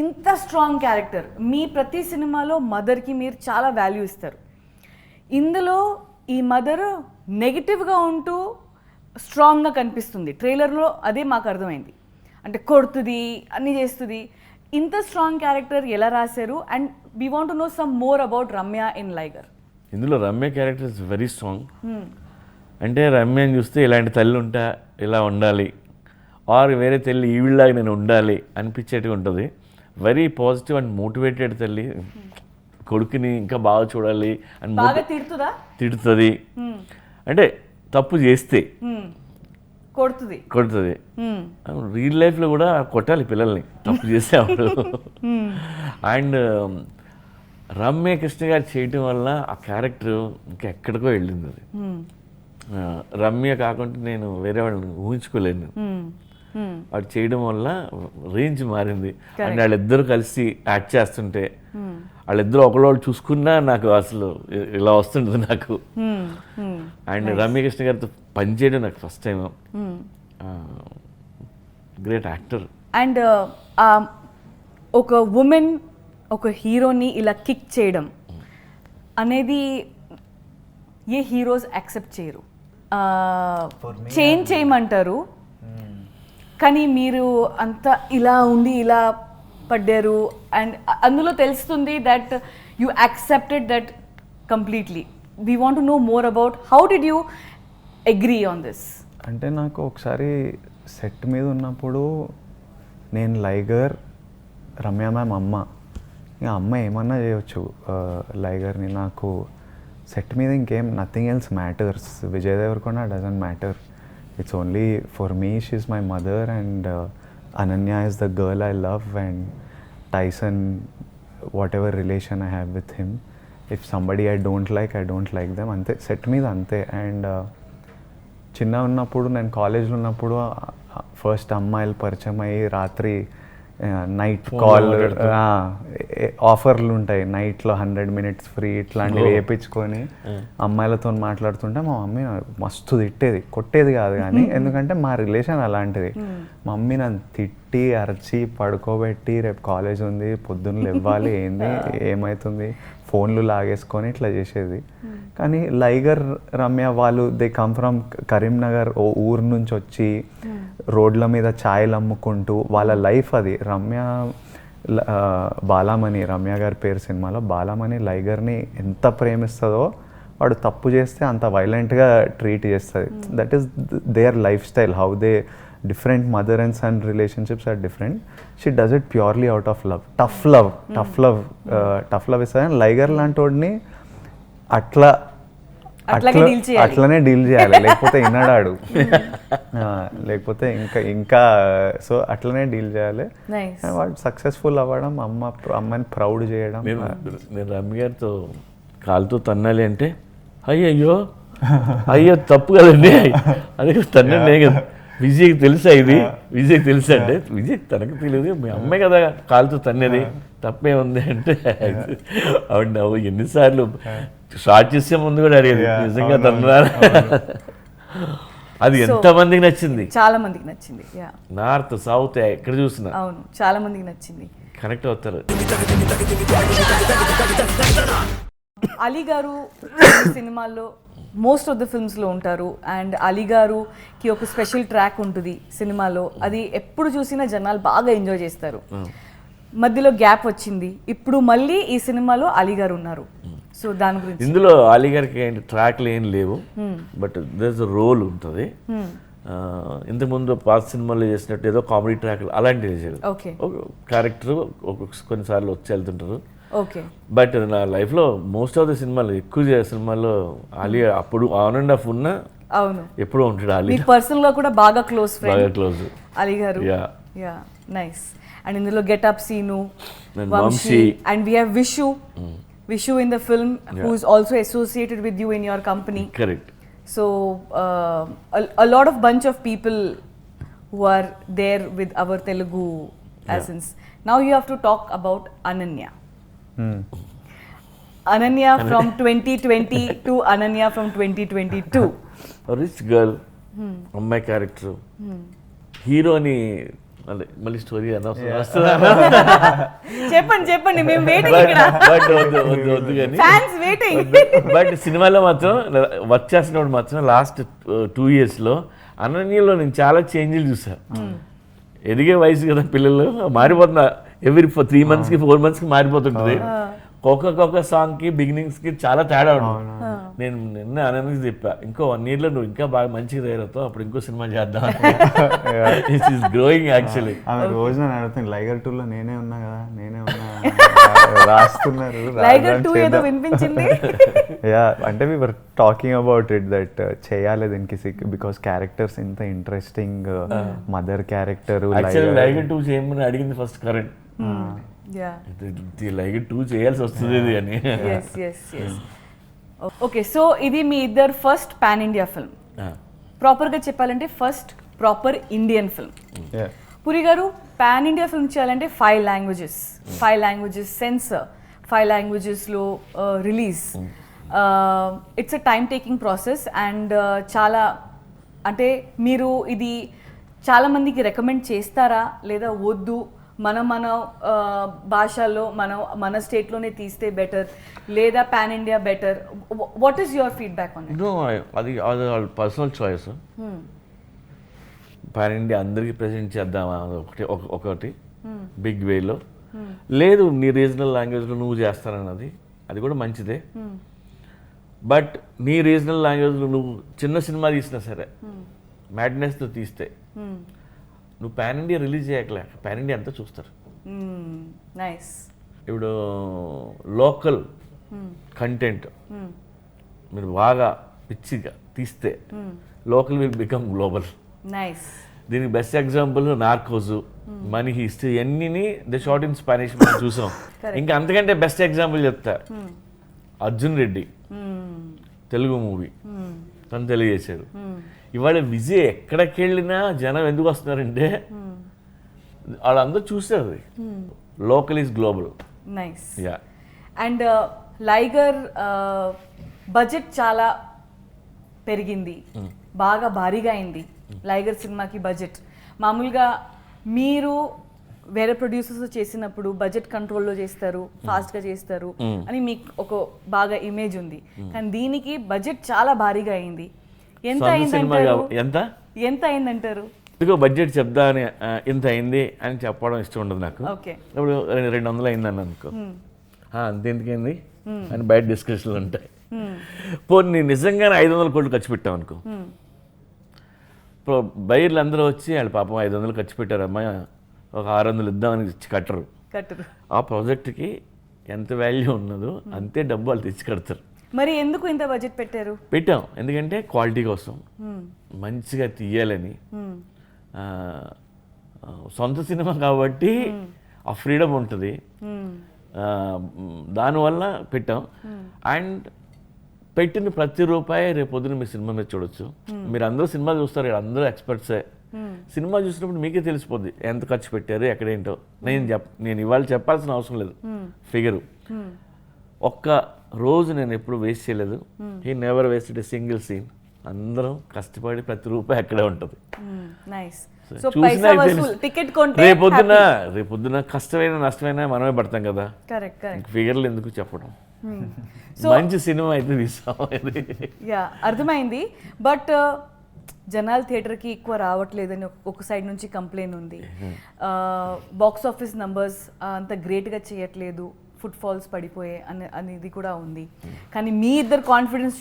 ఇంత స్ట్రాంగ్ క్యారెక్టర్, మీ ప్రతి సినిమాలో మదర్కి మీరు చాలా వాల్యూ ఇస్తారు. ఇందులో ఈ మదర్ నెగిటివ్గా ఉంటూ స్ట్రాంగ్గా కనిపిస్తుంది. ట్రైలర్లో అదే మాకు అర్థమైంది. అంటే కొడుతుంది, అన్నీ చేస్తుంది. ఇంత స్ట్రాంగ్ క్యారెక్టర్ ఎలా రాశారు? And we want to know some more about Ramya in Liger. ఇందులో Ramya character is very strong. అంటే రమ్యని చూస్తే ఇలాంటి తల్లి ఉంటా, ఇలా ఉండాలి, ఆర్ వేరే తల్లి ఈవిళ్ళలాగా నేను ఉండాలి అనిపించేట్టుగా ఉంటుంది. వెరీ పాజిటివ్ అండ్ మోటివేటెడ్ తల్లి. కొడుకుని ఇంకా బాగా చూడాలి అని తిడుతుంది. అంటే తప్పు చేస్తే కొడుతుంది. రియల్ లైఫ్లో కూడా కొట్టాలి పిల్లల్ని తప్పు చేసేవాళ్ళు. అండ్ రమ్య కృష్ణ గారు చేయటం వల్ల ఆ క్యారెక్టర్ ఇంకా ఎక్కడికో వెళ్ళింది. అది రమ్య కాకుండా నేను వేరే వాళ్ళని ఊహించుకోలేను. వాడు చేయడం వల్ల రేంజ్ మారింది. అండ్ వాళ్ళిద్దరూ కలిసి యాక్ట్ చేస్తుంటే వాళ్ళిద్దరూ ఒకళ్ళు చూసుకున్నా నాకు అసలు ఇలా వస్తుంటుంది నాకు. అండ్ రమ్యకృష్ణ గారితో పనిచేయడం నాకు first time. Great actor. And ఒక ఉమెన్ ఒక హీరోని ఇలా కిక్ చేయడం అనేది ఏ హీరోస్ యాక్సెప్ట్ చేయరు. చేంజ్ చేయమంటారు కానీ మీరు అంతా ఇలా ఉండి ఇలా పడ్డారు. అండ్ అందులో తెలుస్తుంది that you accepted that completely. We want to no more about how did you agree on this? అంటే నాకు ఒకసారి సెట్ మీద ఉన్నప్పుడు నేను లైగర్, రమ్య మ్యామ్ అమ్మ, ఇక అమ్మ ఏమన్నా చేయొచ్చు లైగర్ని. నాకు సెట్ మీద ఇంకేం nothing else matters. Vijay Deverakonda doesn't matter. It's only for me she's my mother and Ananya is the girl I love and Tyson whatever relation I have with him. If somebody I don't like them, అంతే set మీద అంతే. And చిన్న ఉన్నప్పుడు నేను కాలేజ్లో ఉన్నప్పుడు first అమ్మాయిలు పరిచయం అయ్యి రాత్రి నైట్ కాల్ ఆఫర్లు ఉంటాయి, నైట్లో 100 minutes ఫ్రీ ఇట్లాంటివి వేయించుకొని అమ్మాయిలతో మాట్లాడుతుంటే మా మమ్మీ మస్తు తిట్టేది, కొట్టేది కాదు కానీ, ఎందుకంటే మా రిలేషన్ అలాంటిది. మమ్మీ నన్ను తిట్టి అరచి పడుకోబెట్టి రేపు కాలేజ్ ఉంది పొద్దున్న ఇవ్వాలి ఏంది ఏమవుతుంది ఫోన్లు లాగేసుకొని ఇట్లా చేసేది. కానీ లైగర్ రమ్య వాళ్ళు దే కమ్ ఫ్రమ్ కరీంనగర్, ఓ ఊరు నుంచి వచ్చి రోడ్ల మీద ఛాయలు అమ్ముకుంటూ వాళ్ళ లైఫ్ అది. రమ్య బాలామణి, రమ్య గారి పేరు సినిమాలో బాలామణి లైగర్ని ఎంత ప్రేమిస్తుందో, వాడు తప్పు చేస్తే అంత వైలెంట్గా ట్రీట్ చేస్తుంది. That is their life style. How they different mother and son relationships are different. She does it purely out of love. Tough love is and లైగర్ లాంటోడిని అట్లనే డీల్ చేయాలి, లేకపోతే వినడాడు, లేకపోతే ఇంకా సో అట్లనే డీల్ చేయాలి. వాడు సక్సెస్ఫుల్ అవ్వడం, అమ్మని ప్రౌడ్ చేయడం. నేను రమ్య గారితో కాలుతో తన్నాలి అంటే అయ్యో తప్పు కదండి, అదే తన్నే కదా. విజయ్కి తెలుసా ఇది, విజయ్కి తెలుసా అంటే విజయ్ తనకు తెలియదు, మీ అమ్మాయి కదా కాలుతో తన్నేది, తప్పే ఉంది అంటే ఆవిడ నవ్వు ఎన్నిసార్లు షార్ట్ చేసే ముందు కూడా అడిగేది నిజంగా తన్నరా. అది ఎంతమందికి నచ్చింది? చాలా మందికి నచ్చింది. నార్త్ సౌత్ ఎక్కడ చూసినా అవును చాలా మందికి నచ్చింది, కనెక్ట్ అవుతారు. అలీ గారు సినిమాల్లో మోస్ట్ ఆఫ్ ద ఫిల్మ్స్లో ఉంటారు. అండ్ అలీ గారుకి ఒక స్పెషల్ ట్రాక్ ఉంటుంది సినిమాలో, అది ఎప్పుడు చూసినా జనాలు బాగా ఎంజాయ్ చేస్తారు. మధ్యలో గ్యాప్ వచ్చింది, ఇప్పుడు మళ్ళీ ఈ సినిమాలో అలీ గారు ఉన్నారు. సో దాని గురించి ఇందులో అలీ గారికి ట్రాక్లు ఏం లేవు, బట్ దేర్ ఇస్ రోల్ ఉంటుంది. ఇంతకుముందు పాత సినిమాలో చేసినట్టు ఏదో కామెడీ ట్రాక్లు అలాంటివి చేశారు. క్యారెక్టర్ కొన్నిసార్లు వచ్చి వెళ్తుంటారు. బట్ నా లైఫ్లో మోస్ట్ ఆఫ్ ద సినిమాలు ఎక్కువ సినిమాల్లో అలీ అప్పుడు ఆన్ అండ్ ఆఫ్ ఉన్నా ఎప్పుడూ ఉంటాడు. అలీ పర్సనల్ గా కూడా బాగా close Ali garu. Nice. And ఇందులో getup Seenu, Vamsi, and we have Vishu in the film who is also associated with you in your company. Correct. So a lot of bunch of people who are there with our Telugu essence. Now you have to talk about Ananya. Ananya from 2020 to Ananya from 2022. A rich girl, అమ్మాయి character, హీరోని మళ్ళీ story చెప్పండి మేము waiting ఇక్కడ. వద్దు కానీ fans waiting. But సినిమాలో మాత్రం వర్క్ చేసినప్పుడు మాత్రం లాస్ట్ 2 yearsలో అనన్యలో నేను చాలా చేంజ్లు చూసాను. ఎదిగే వయసు కదా పిల్లలు, మారిపోతున్నా ఎవ్రీ 3 monthsకి 4 monthsకి మారిపోతుంటుంది. ఒక్కొక్క సాంగ్కి బిగినింగ్స్కి చాలా తేడా ఉంటుంది. నేను నిన్న అనన్యకి చెప్పా, ఇంకో 1 yearలో నువ్వు ఇంకా బాగా మంచిగా తయారవుతావు, అప్పుడు ఇంకో సినిమా చేద్దాం. It is growing actually. ఆమె రోజు నన్ను అడుగుతుంది, లైగర్ 2లో నేనే ఉన్నా కదా, రాస్తున్నారు. లైగర్ 2 ఏదో వినిపించింది. అంటే we were talking about it that చేయాలి దీనికి, బికాస్ క్యారెక్టర్స్ ఇంత ఇంట్రెస్టింగ్, మదర్ క్యారెక్టర్. లైగర్ 2 చేయమని అడిగింది ఫస్ట్ కరెంట్. లైగర్ 2 చేయాల్సి వస్తుంది ఇది అని. ఓకే, సో ఇది మీ ఇద్దరు ఫస్ట్ పాన్ ఇండియా ఫిల్మ్. ప్రాపర్గా చెప్పాలంటే first proper Indian film. Yeah. Puri garu, pan India film చేయాలంటే 5 లాంగ్వేజెస్ సెన్సర్, 5 లాంగ్వేజెస్లో release. It's a time taking process and చాలా అంటే మీరు ఇది చాలా మందికి రికమెండ్ చేస్తారా లేదా వద్దు మన భాషల్లో మన స్టేట్లోనే తీస్తే బెటర్ లేదా pan India better? What is your feedback on it? No, అది వాళ్ళ పర్సనల్ చాయిస్. పాన్ ఇండియా అందరికీ ప్రెజెంట్ చేద్దామా ఒకటి బిగ్ వేలో, లేదు నీ రీజనల్ లాంగ్వేజ్లో నువ్వు చేస్తానన్నది అది కూడా మంచిదే. బట్ నీ రీజనల్ లాంగ్వేజ్లో నువ్వు చిన్న సినిమా తీసినా సరే మ్యాడ్నెస్తో తీస్తే నువ్వు పాన్ ఇండియా రిలీజ్ చేయట్లేక పాన్ ఇండియా అంతా చూస్తారు. నైస్. ఇప్పుడు లోకల్ కంటెంట్ మీరు బాగా పిచ్చిగా తీస్తే local will become global. Nice. దీనికి బెస్ట్ ఎగ్జాంపుల్ నార్కోజు, మనీ హిస్టరీ అన్నీ ద షార్ట్ ఇన్ స్పానిష్ మనం చూసాం. ఇంకా అంతకంటే బెస్ట్ ఎగ్జాంపుల్ చెప్తా, అర్జున్ రెడ్డి తెలుగు మూవీ తను తెలియజేశాడు. ఇవాళ విజయ్ ఎక్కడికి వెళ్ళినా జనం ఎందుకు వస్తున్నారంటే వాళ్ళందరూ చూస్తారు. Local is global. Nice. Yeah. And Liger budget చాలా పెరిగింది, బాగా భారీగా అయింది లైగర్ సినిమాకి బడ్జెట్. మామూలుగా మీరు వేరే ప్రొడ్యూసర్స్ చేసినప్పుడు బడ్జెట్ కంట్రోల్లో చేస్తారు, ఫాస్ట్గా చేస్తారు అని మీకు ఒక బాగా ఇమేజ్ ఉంది. కానీ దీనికి బడ్జెట్ చాలా భారీగా అయింది. ఎంత అయిందంటారు? ఇదిగో బడ్జెట్ చెప్దా అని ఇంత అయింది అని చెప్పడం ఇష్టం ఉండదు నాకు. ఇప్పుడు 200 అయిందని అనుకో, అంతెందుకైంది అని బయట డిస్కషన్లు ఉంటాయి. పోనీ నిజంగానే 500 కోట్లు ఖర్చు పెట్టాం అనుకో, ఇప్పుడు బయర్లు అందరూ వచ్చి వాళ్ళు పాపం 500 ఖర్చు పెట్టారమ్మా, ఒక 600 ఇద్దామని ఇచ్చి కట్టరు. ఆ ప్రాజెక్ట్కి ఎంత వాల్యూ ఉన్నదో అంతే డబ్బు వాళ్ళు తెచ్చి కడతారు. మరి ఎందుకు ఇంత బడ్జెట్ పెట్టాం? ఎందుకంటే క్వాలిటీ కోసం, మంచిగా తీయాలని. సొంత సినిమా కాబట్టి ఆ ఫ్రీడమ్ ఉంటుంది, దానివల్ల పెట్టాం. అండ్ పెట్టిన ప్రతి రూపాయి రేపు పొద్దున మీ సినిమా మీద చూడొచ్చు. మీరు అందరూ సినిమా చూస్తారు, అందరూ ఎక్స్పర్ట్సే. సినిమా చూసినప్పుడు మీకే తెలిసిపోద్ది ఎంత ఖర్చు పెట్టారు ఎక్కడేంటో. నేను ఇవాళ చెప్పాల్సిన అవసరం లేదు ఫిగరు. ఒక్క రోజు నేను ఎప్పుడు వేస్ట్ చేయలేదు. He never wasted a single scene. అందరం కష్టపడి ప్రతి రూపాయి అక్కడే ఉంటుంది. రేపొద్దున కష్టమైన నష్టమైనా మనమే పడతాం కదా. ఫిగర్లు ఎందుకు చెప్పడం? మంచి సినిమా అయితే తీసాం. అర్థమైంది. బట్ జనాలు థియేటర్కి ఎక్కువ రావట్లేదని ఒక సైడ్ నుంచి కంప్లైంట్ ఉంది. బాక్స్ ఆఫీస్ నంబర్స్ అంత గ్రేట్గా చేయట్లేదు, ఫుట్ ఫాల్స్ పడిపోయే అనేది కూడా ఉంది. కానీ మీ ఇద్దరు కాన్ఫిడెన్స్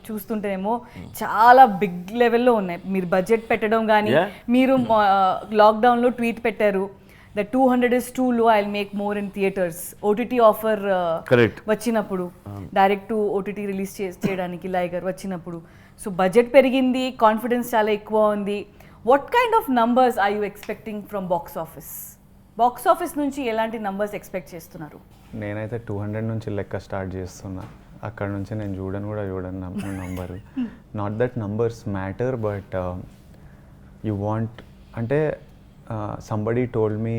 చూస్తుంటేనేమో చాలా బిగ్ లెవెల్లో ఉన్నాయి. మీరు బడ్జెట్ పెట్టడం కానీ, మీరు లాక్డౌన్లో ట్వీట్ పెట్టారు, the 200 is too low, I'll make more in theaters. OTT offer వచ్చినప్పుడు, డైరెక్ట్ టు OTT రిలీజ్ చేయడానికి లైగర్ వచ్చినప్పుడు. సో బడ్జెట్ పెరిగింది, కాన్ఫిడెన్స్ చాలా ఎక్కువ ఉంది. What kind of numbers are you expecting from box office? Box office నుంచి ఎలాంటి నంబర్స్ ఎక్స్పెక్ట్ చేస్తున్నారు? నేనైతే 200 నుంచి లెక్క స్టార్ట్ చేస్తున్నా. అక్కడ నుంచి నేను చూడను number. Not that numbers matter, but you want అంటే somebody told me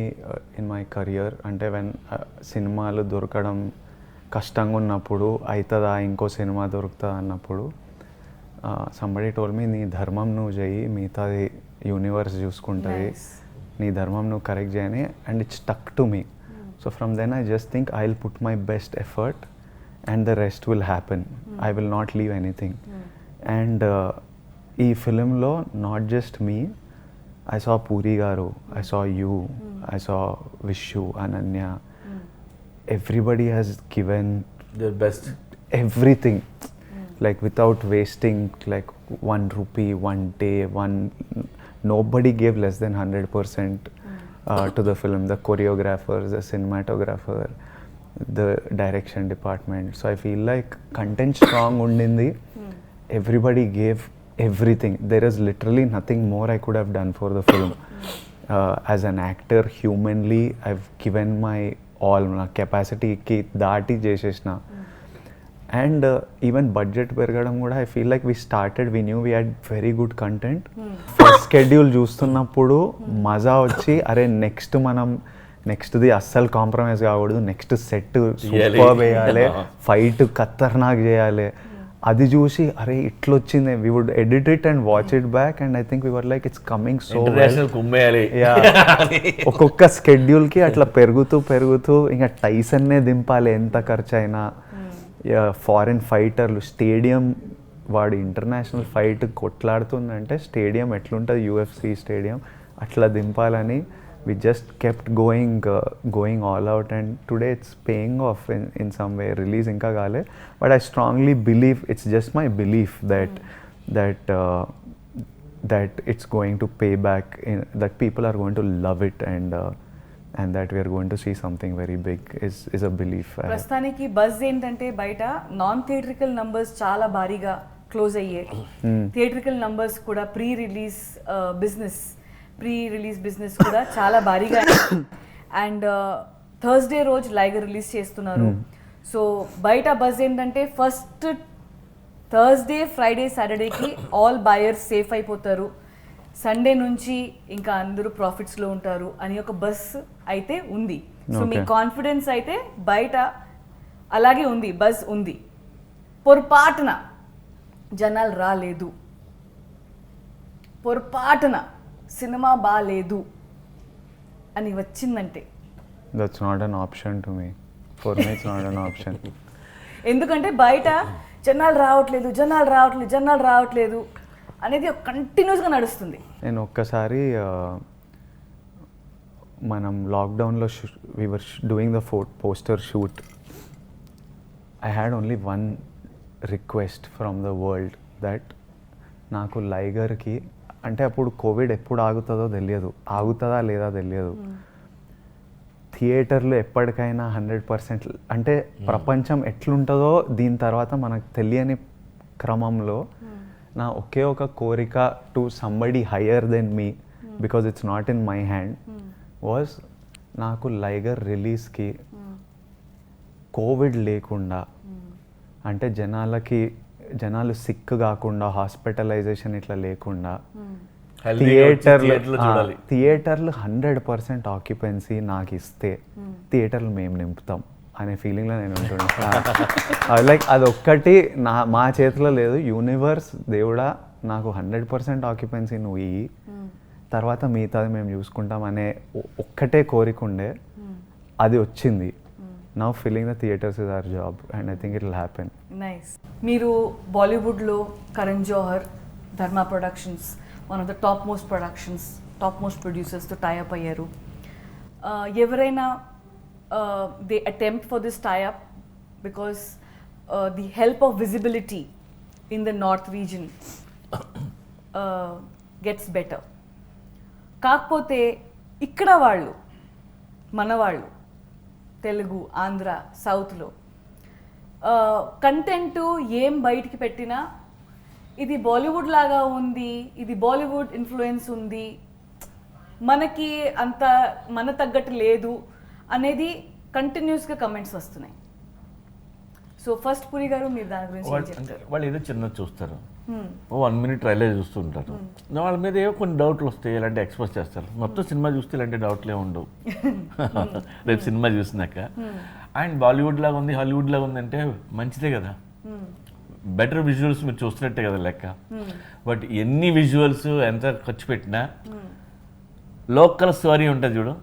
in my career, అంటే వెన్ సినిమాలు దొరకడం కష్టంగా ఉన్నప్పుడు, అవుతుందా ఇంకో సినిమా దొరుకుతుందా అన్నప్పుడు, somebody told me నీ ధర్మం నువ్వు చెయ్యి, మిగతాది యూనివర్స్ చూసుకుంటుంది, నీ ధర్మం నువ్వు కరెక్ట్ చేయని. And it stuck to me. So from then I just think I will put my best effort and the rest will happen. I will not leave anything. And ఈ ఫిలింలో not just me, I saw Puri garu, I saw you, I saw Vishu, Ananya. Everybody has given their best, everything, like without wasting like 1 rupee, 1 day, nobody gave less than 100% to the film. The choreographers, the cinematographer, the direction department. So I feel like content strong undindi. Everybody gave everything. There is literally nothing more I could have done for the film. As an actor, humanly, I've given my all. Na capacity ki daati chesesna. And even budget పెరగడం కూడా I feel like we started we knew we had very good content. First schedule చూస్తున్నప్పుడు మజా వచ్చి అరే నెక్స్ట్ది అస్సలు compromise కాకూడదు, next set super వేయాలి, ఫైట్ ఖతర్నాక్ చేయాలి. అది చూసి అరే ఇట్లొచ్చింది, we would edit it and watch it back and I think we were like it's coming so ఒక్కొక్క స్కెడ్యూల్కి అట్లా పెరుగుతూ ఇంకా టైసన్నే దింపాలి ఎంత ఖర్చు అయినా. ఫారిన్ ఫైటర్లు స్టేడియం వాడు ఇంటర్నేషనల్ ఫైట్ కొట్లాడుతుందంటే స్టేడియం ఎట్లుంటుంది UFC స్టేడియం అట్లా దింపాలని we just kept going all out and today it's paying off in some way. Release inka gaale, but I strongly believe, it's just my belief that it's going to pay back, that people are going to love it and that we are going to see something very big is a belief. ప్రస్తుతానికి buzz ఏంటంటే బయట non theatrical numbers చాలా భారీగా close అయ్యాయి. Theatrical numbers కూడా pre release business కూడా చాలా భారీగా. అండ్ థర్స్డే రోజు లైగర్ రిలీజ్ చేస్తున్నారు. సో బయట బజ్ ఏంటంటే ఫస్ట్ థర్స్డే ఫ్రైడే సాటర్డేకి ఆల్ బయర్స్ సేఫ్ అయిపోతారు, సండే నుంచి ఇంకా అందరూ ప్రాఫిట్స్లో ఉంటారు అని ఒక బస్ అయితే ఉంది. సో మీ కాన్ఫిడెన్స్ అయితే బయట అలాగే ఉంది, బజ్ ఉంది. పొరపాటున జనాలు రాలేదు, పొరపాటున సినిమా బాలేదు అని వచ్చిందంటే that's not an option to me. For me it's not an option. ఎందుకంటే బయట జనాలు రావట్లేదు అనేది కంటిన్యూస్గా నడుస్తుంది. నేను ఒక్కసారి మనం లాక్డౌన్లో we were doing the poster shoot. I had only one request from the world that నాకు లైగర్కి, అంటే అప్పుడు కోవిడ్ ఎప్పుడు ఆగుతుందో తెలియదు, ఆగుతుందా లేదా తెలియదు, థియేటర్లు ఎప్పటికైనా 100%, అంటే ప్రపంచం ఎట్లుంటుందో దీని తర్వాత మనకు తెలియని క్రమంలో నా ఒకే ఒక కోరిక to somebody higher than me, because it's not in my hand, was నాకు లైగర్ రిలీజ్కి కోవిడ్ లేకుండా, అంటే జనాలు సిక్ కాకుండా, హాస్పిటలైజేషన్ ఇట్లా లేకుండా, థియేటర్లు 100% ఆక్యుపెన్సీ నాకు ఇస్తే థియేటర్లు మేము నింపుతాం అనే ఫీలింగ్లో నేను ఉంటున్నాను. లైక్ అదొక్కటి మా చేతిలో లేదు. యూనివర్స్ దేవుడా నాకు 100% ఆక్యుపెన్సీ నువ్వు ఇయ్యి, తర్వాత మిగతాది మేము చూసుకుంటాం అనే ఒక్కటే కోరిక ఉండే, అది వచ్చింది. Now filling the theatres is our job and I think it will happen. Nice. మీరు బాలీవుడ్లో Karan Johar, Dharma productions, one of the top most ప్రొడ్యూసర్స్తో టైఅప్ అయ్యారు. ఎవరైనా they attempt for this tie up because the help of visibility in the north region gets better. కాకపోతే ఇక్కడ మన వాళ్ళు తెలుగు, ఆంధ్ర, సౌత్లో కంటెంట్ ఏం బయటికి పెట్టినా ఇది బాలీవుడ్ లాగా ఉంది, ఇది బాలీవుడ్ ఇన్ఫ్లుయెన్స్ ఉంది, మనకి అంత మన తగ్గట్టు లేదు అనేది కంటిన్యూస్గా కమెంట్స్ వస్తున్నాయి. సో ఫస్ట్ పురి గారు మీరు దాని గురించి వాళ్ళు ఏదో చిన్నది చూస్తారు, 1 minute ట్రైలర్ చూస్తుంటారు, వాళ్ళ మీద ఏవో కొన్ని డౌట్లు వస్తాయి, ఇలాంటి ఎక్స్పోజ్ చేస్తారు. మొత్తం సినిమా చూస్తే ఇలాంటి డౌట్లే ఉండవు రేపు సినిమా చూసినాక. అండ్ బాలీవుడ్ లాగా ఉంది, హాలీవుడ్ లాగా ఉంది అంటే మంచిదే కదా, బెటర్ విజువల్స్ మీరు చూస్తున్నట్టే కదా లెక్క. బట్ ఎన్ని విజువల్స్ ఎంత ఖర్చు పెట్టినా లోకల్ స్టోరీ ఉంటుంది చూడు,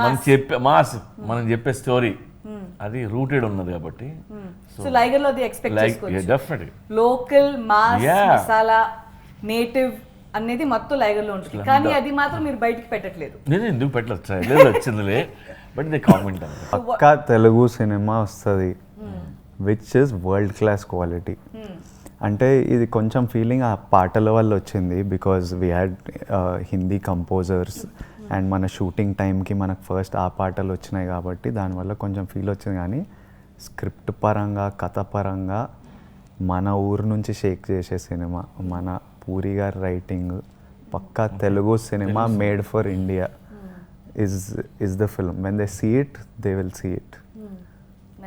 మనం చెప్పే స్టోరీ అది రూటెడ్ ఉన్నది కాబట్టి. సో లైగర్ లో అది ఎక్స్పెక్ట్ చేసుకోవచ్చు. Definitely local mass masala native అనేది మొత్తం లైగర్ లో ఉంటుంది, కానీ అది మాత్రం మీరు బయటికి పెట్టట్లేదు. నేను ఎందుకు పెట్టలేదు, వచ్చిందిలే, బట్ ఇది కామెంట్ పక్కా తెలుగు సినిమా వస్తుంది which is world class quality. అంటే ఇది కొంచెం ఫీలింగ్ ఆ పాటల వల్ల వచ్చింది, because we had Hindi composers and మన షూటింగ్ టైంకి మనకు ఫస్ట్ ఆ పాటలు వచ్చినాయి కాబట్టి దానివల్ల కొంచెం ఫీల్ వచ్చింది. కానీ స్క్రిప్ట్ పరంగా, కథ పరంగా మన ఊరు నుంచి షేక్ చేసే సినిమా, మన పూరి గారి రైటింగ్, పక్కా తెలుగు సినిమా made for India is the film. When they see it, they will see it.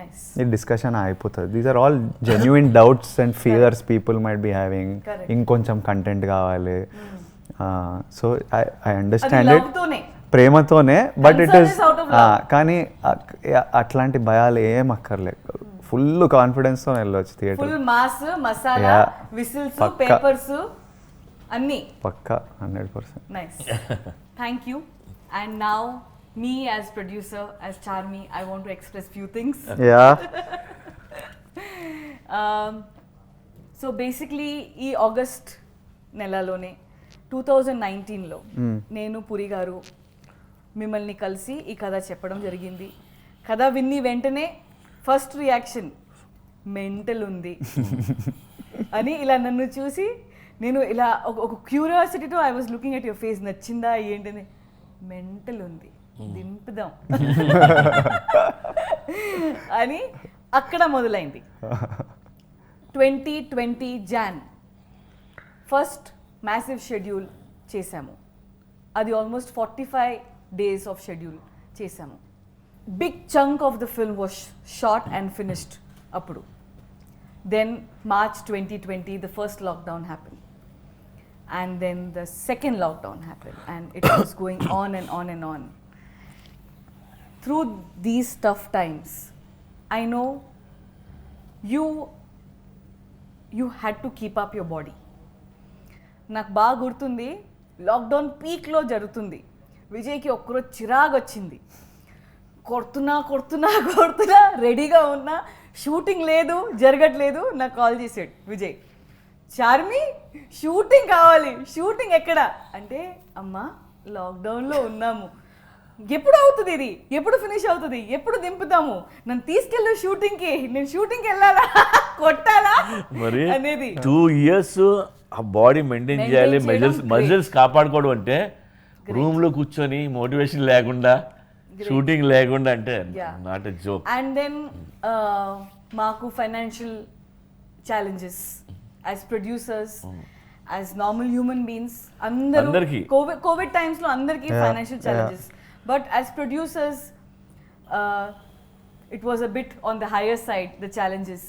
Nice. ఈ డిస్కషన్ అయిపోతుంది. These are all genuine doubts and fears people might be having. ఇంకొంచెం కంటెంట్ కావాలి. సో ఐ అండర్స్టాండ్ ఇట్, ప్రేమతోనే, but it is కానీ అట్లాంటి భయాలు ఏం అక్కర్లేదు. ఫుల్ కాన్ఫిడెన్స్తో వెళ్ళొచ్చు theatre. Full mass, masala, whistles, papers అన్నీ పక్కా 100%. Nice. Thank you. And now me as producer, as Charmi, I want to express few things. Yeah. So basically ఈ ఆగస్ట్ నెలలోనే 2019లో నేను పురి గారు మిమ్మల్ని కలిసి ఈ కథ చెప్పడం జరిగింది. కథ విన్ని వెంటనే ఫస్ట్ రియాక్షన్ మెంటల్ ఉంది అని ఇలా నన్ను చూసి నేను ఇలా ఒక క్యూరియాసిటీతో I was looking at your face, నచ్చిందా ఏంటని. మెంటల్ ఉంది, దింపుదాం అని అక్కడ మొదలైంది. 2020 జాన్ ఫస్ట్ మ్యాసివ్ షెడ్యూల్ చేశాము. అది ఆల్మోస్ట్ 45 days ఆఫ్ షెడ్యూల్ చేశాము. Big chunk of the film was shot and finished అప్పుడు. Then March 2020 the first lockdown happen. And then the second lockdown happened, and it was going on and on and on. Through these tough times, I know you had to keep up your body. నాకు బాగా గుర్తుంది, lockdown పీక్లో జరుగుతుంది. విజయ్కి ఒక్కరోజు చిరాకు వచ్చింది. కొడుతున్నా రెడీగా ఉన్నా, షూటింగ్ లేదు, జరగట్లేదు. నాకు కాల్ చేసాడు విజయ్, చార్మి షూటింగ్ కావాలి. షూటింగ్ ఎక్కడ అంటే, అమ్మా లాక్డౌన్లో ఉన్నాము, ఎప్పుడు అవుతుంది ఇది, ఎప్పుడు ఫినిష్ అవుతుంది, ఎప్పుడు దింపుతాము, నన్ను తీసుకెళ్ళు షూటింగ్కి, నేను షూటింగ్కి వెళ్ళాలా కొట్టాలా మరి అనేది. 2 years ఆ బాడీ మెయింటైన్ చేయాలి, మజిల్స్ కాపాడుకోవడం అంటే రూమ్లో కూర్చొని మోటివేషన్ లేకుండా, షూటింగ్ లేకుండా అంటే not a joke. And then మాకు financial challenges as producers, as normal human beings, అందరికీ కోవిడ్ టైమ్స్లో అందరికీ financial challenges. But as producers it was a bit on the higher side, the challenges.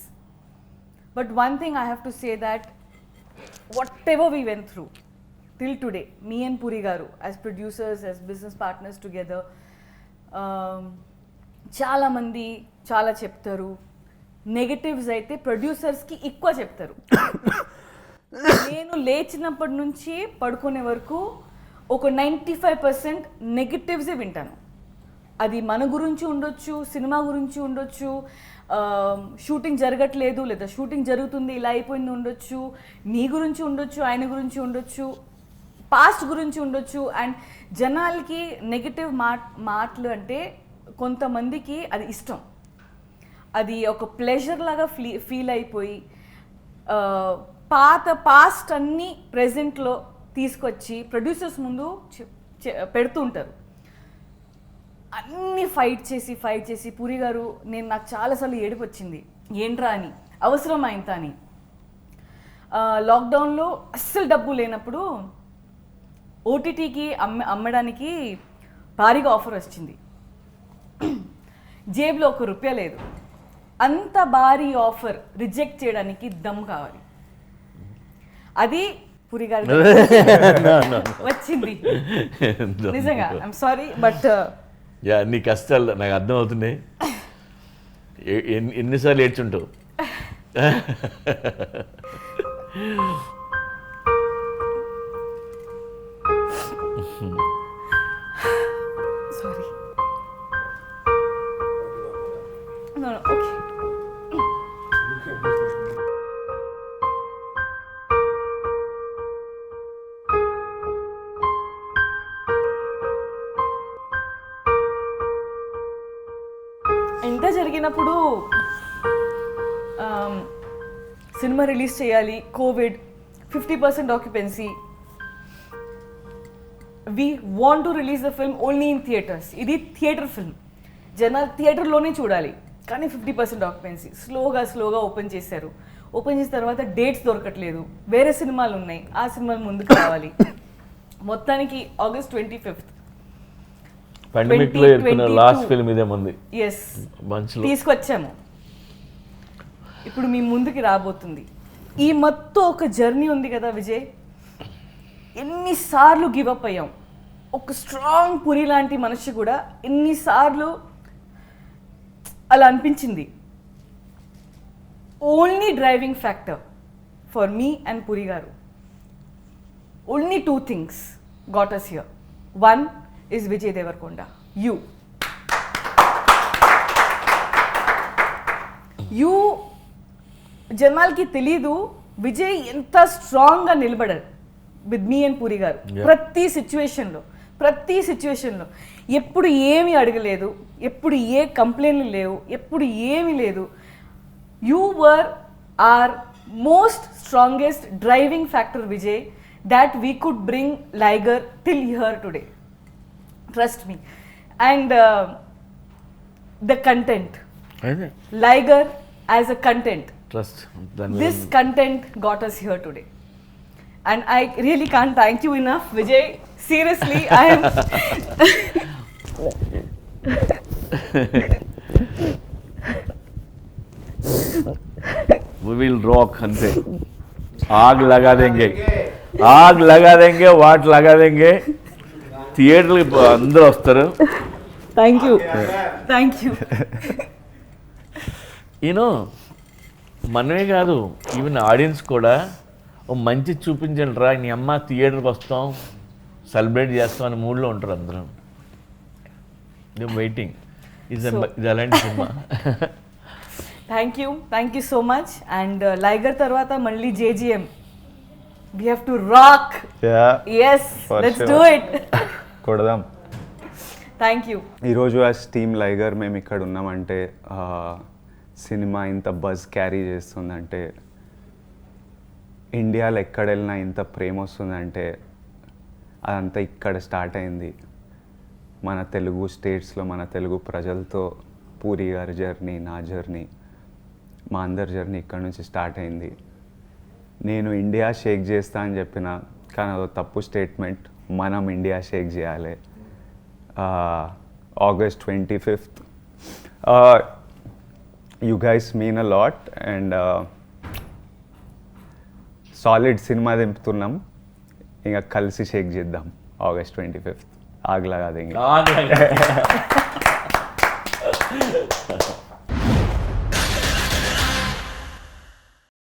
But one thing I have to say that whatever we went through till today, me and Puri garu as producers, as business partners together, చాలా మంది చాలా చెప్తారు. Negatives అయితే ప్రొడ్యూసర్స్కి ఎక్కువ చెప్తారు. నేను లేచినప్పటి నుంచి పడుకునే వరకు ఒక 95% నెగటివ్సే వింటాను. అది మన గురించి ఉండొచ్చు, సినిమా గురించి ఉండొచ్చు, షూటింగ్ జరగట్లేదు లేదా షూటింగ్ జరుగుతుంది ఇలా అయిపోయింది ఉండొచ్చు, నీ గురించి ఉండొచ్చు, ఆయన గురించి ఉండొచ్చు, పాస్ట్ గురించి ఉండొచ్చు. అండ్ జనాలకి నెగటివ్ మాటలు అంటే కొంతమందికి అది ఇష్టం, అది ఒక ప్లెజర్ లాగా ఫీల్ అయిపోయి పాస్ట్ అన్నీ ప్రెజెంట్లో తీసుకొచ్చి ప్రొడ్యూసర్స్ ముందు పెడుతూ ఉంటారు. అన్నీ ఫైట్ చేసి పూరి గారు, నాకు చాలాసార్లు ఏడుపు వచ్చింది, ఏంట్రా అని, అవసరం అయింత అని. లాక్డౌన్లో అస్సలు డబ్బు లేనప్పుడు ఓటీటీకి అమ్మడానికి భారీగా ఆఫర్ వచ్చింది. జేబులో ₹1 లేదు. అంత భారీ ఆఫర్ రిజెక్ట్ చేయడానికి దమ్ కావాలి. అది పూరి గారి వచ్చింది నిజంగా. ఐఎమ్ సారీ బట్ నీ కష్టాలు నాకు అర్థం అవుతున్నాయి. ఎన్నిసార్లు ఏడ్చుంటావు. సారీ. ఓకే. ఇంత జరిగినప్పుడు సినిమా రిలీజ్ చేయాలి, Covid, 50% occupancy. We want to release the film only in theatres. ఇది థియేటర్ ఫిల్మ్, జనాలు థియేటర్లోనే చూడాలి, కానీ 50% ఆక్యుపెన్సీ. స్లోగా ఓపెన్ చేశారు. ఓపెన్ చేసిన తర్వాత డేట్స్ దొరకట్లేదు, వేరే సినిమాలు ఉన్నాయి, ఆ సినిమాలు ముందుకు రావాలి. మొత్తానికి ఆగస్ట్ 25 పాండమిక్లో ఏర్పడిన లాస్ట్ ఫిల్మ్ ఇదే మంది ఎస్ మంచిలో తీసుకొచ్చాము. ఇప్పుడు మీ ముందుకి రాబోతుంది. ఈ మొత్తం ఒక జర్నీ ఉంది కదా విజయ్, ఎన్నిసార్లు గివప్ అయ్యాం. ఒక స్ట్రాంగ్ పురి లాంటి మనిషి కూడా ఎన్నిసార్లు అలా అనిపించింది. Only driving factor for me and Puri garu, only 2 things got us here. One is Vijay Deverakonda, you. You జనాలకి తెలీదు విజయ్ ఎంత స్ట్రాంగ్గా నిలబడారు విత్ మీ అండ్ పూరి గారు. ప్రతి సిచ్యువేషన్లో ఎప్పుడు ఏమి అడగలేదు, ఎప్పుడు ఏ కంప్లైంట్లు లేవు, ఎప్పుడు ఏమీ లేదు. You were are most strongest driving factor Vijay that we could bring LIGER till here today. Trust me. And the content. LIGER as a content. Trust. This content got us here today. And I really can't thank you enough, Vijay. Seriously, I am... We will rock ante. आग लगा देंगे what లగా దేంగే థియేటర్కి అందరూ వస్తారు. Thank you. You know మనమే కాదు, even audience కూడా ఓ మంచి చూపించండి రా నీ అమ్మ థియేటర్కి వస్తాం సెలబ్రేట్ చేస్తాం అనే మూడ్లో ఉంటారు అందరూ. వెయిటింగ్ ఇది అలాంటి సినిమా. Thank you so much. And Liger తర్వాత మళ్ళీ JGM. We have to rock. Yeah. Yes, let's do it. కొడదాం. Thank you. ఈరోజు యాజ్ టీమ్ లైగర్ మేము ఇక్కడ ఉన్నామంటే సినిమా ఇంత బజ్ క్యారీ చేస్తుందంటే, ఇండియాలో ఎక్కడ వెళ్ళినా ఇంత ప్రేమ వస్తుందంటే అదంతా ఇక్కడ స్టార్ట్ అయింది. మన తెలుగు స్టేట్స్లో మన తెలుగు ప్రజలతో పూరి గారి జర్నీ, నా జర్నీ, మా అందరి జర్నీ ఇక్కడ నుంచి స్టార్ట్ అయింది. నేను ఇండియా షేక్ చేస్తా అని చెప్పిన, కానీ అదో తప్పు స్టేట్మెంట్. మనం ఇండియా షేక్ చేయాలి. August 25th. You guys mean a lot and solid cinema దింపుతున్నాం. ఇంకా కలిసి షేక్ చేద్దాం August 25th. ఆగ్ లగా దేంగే.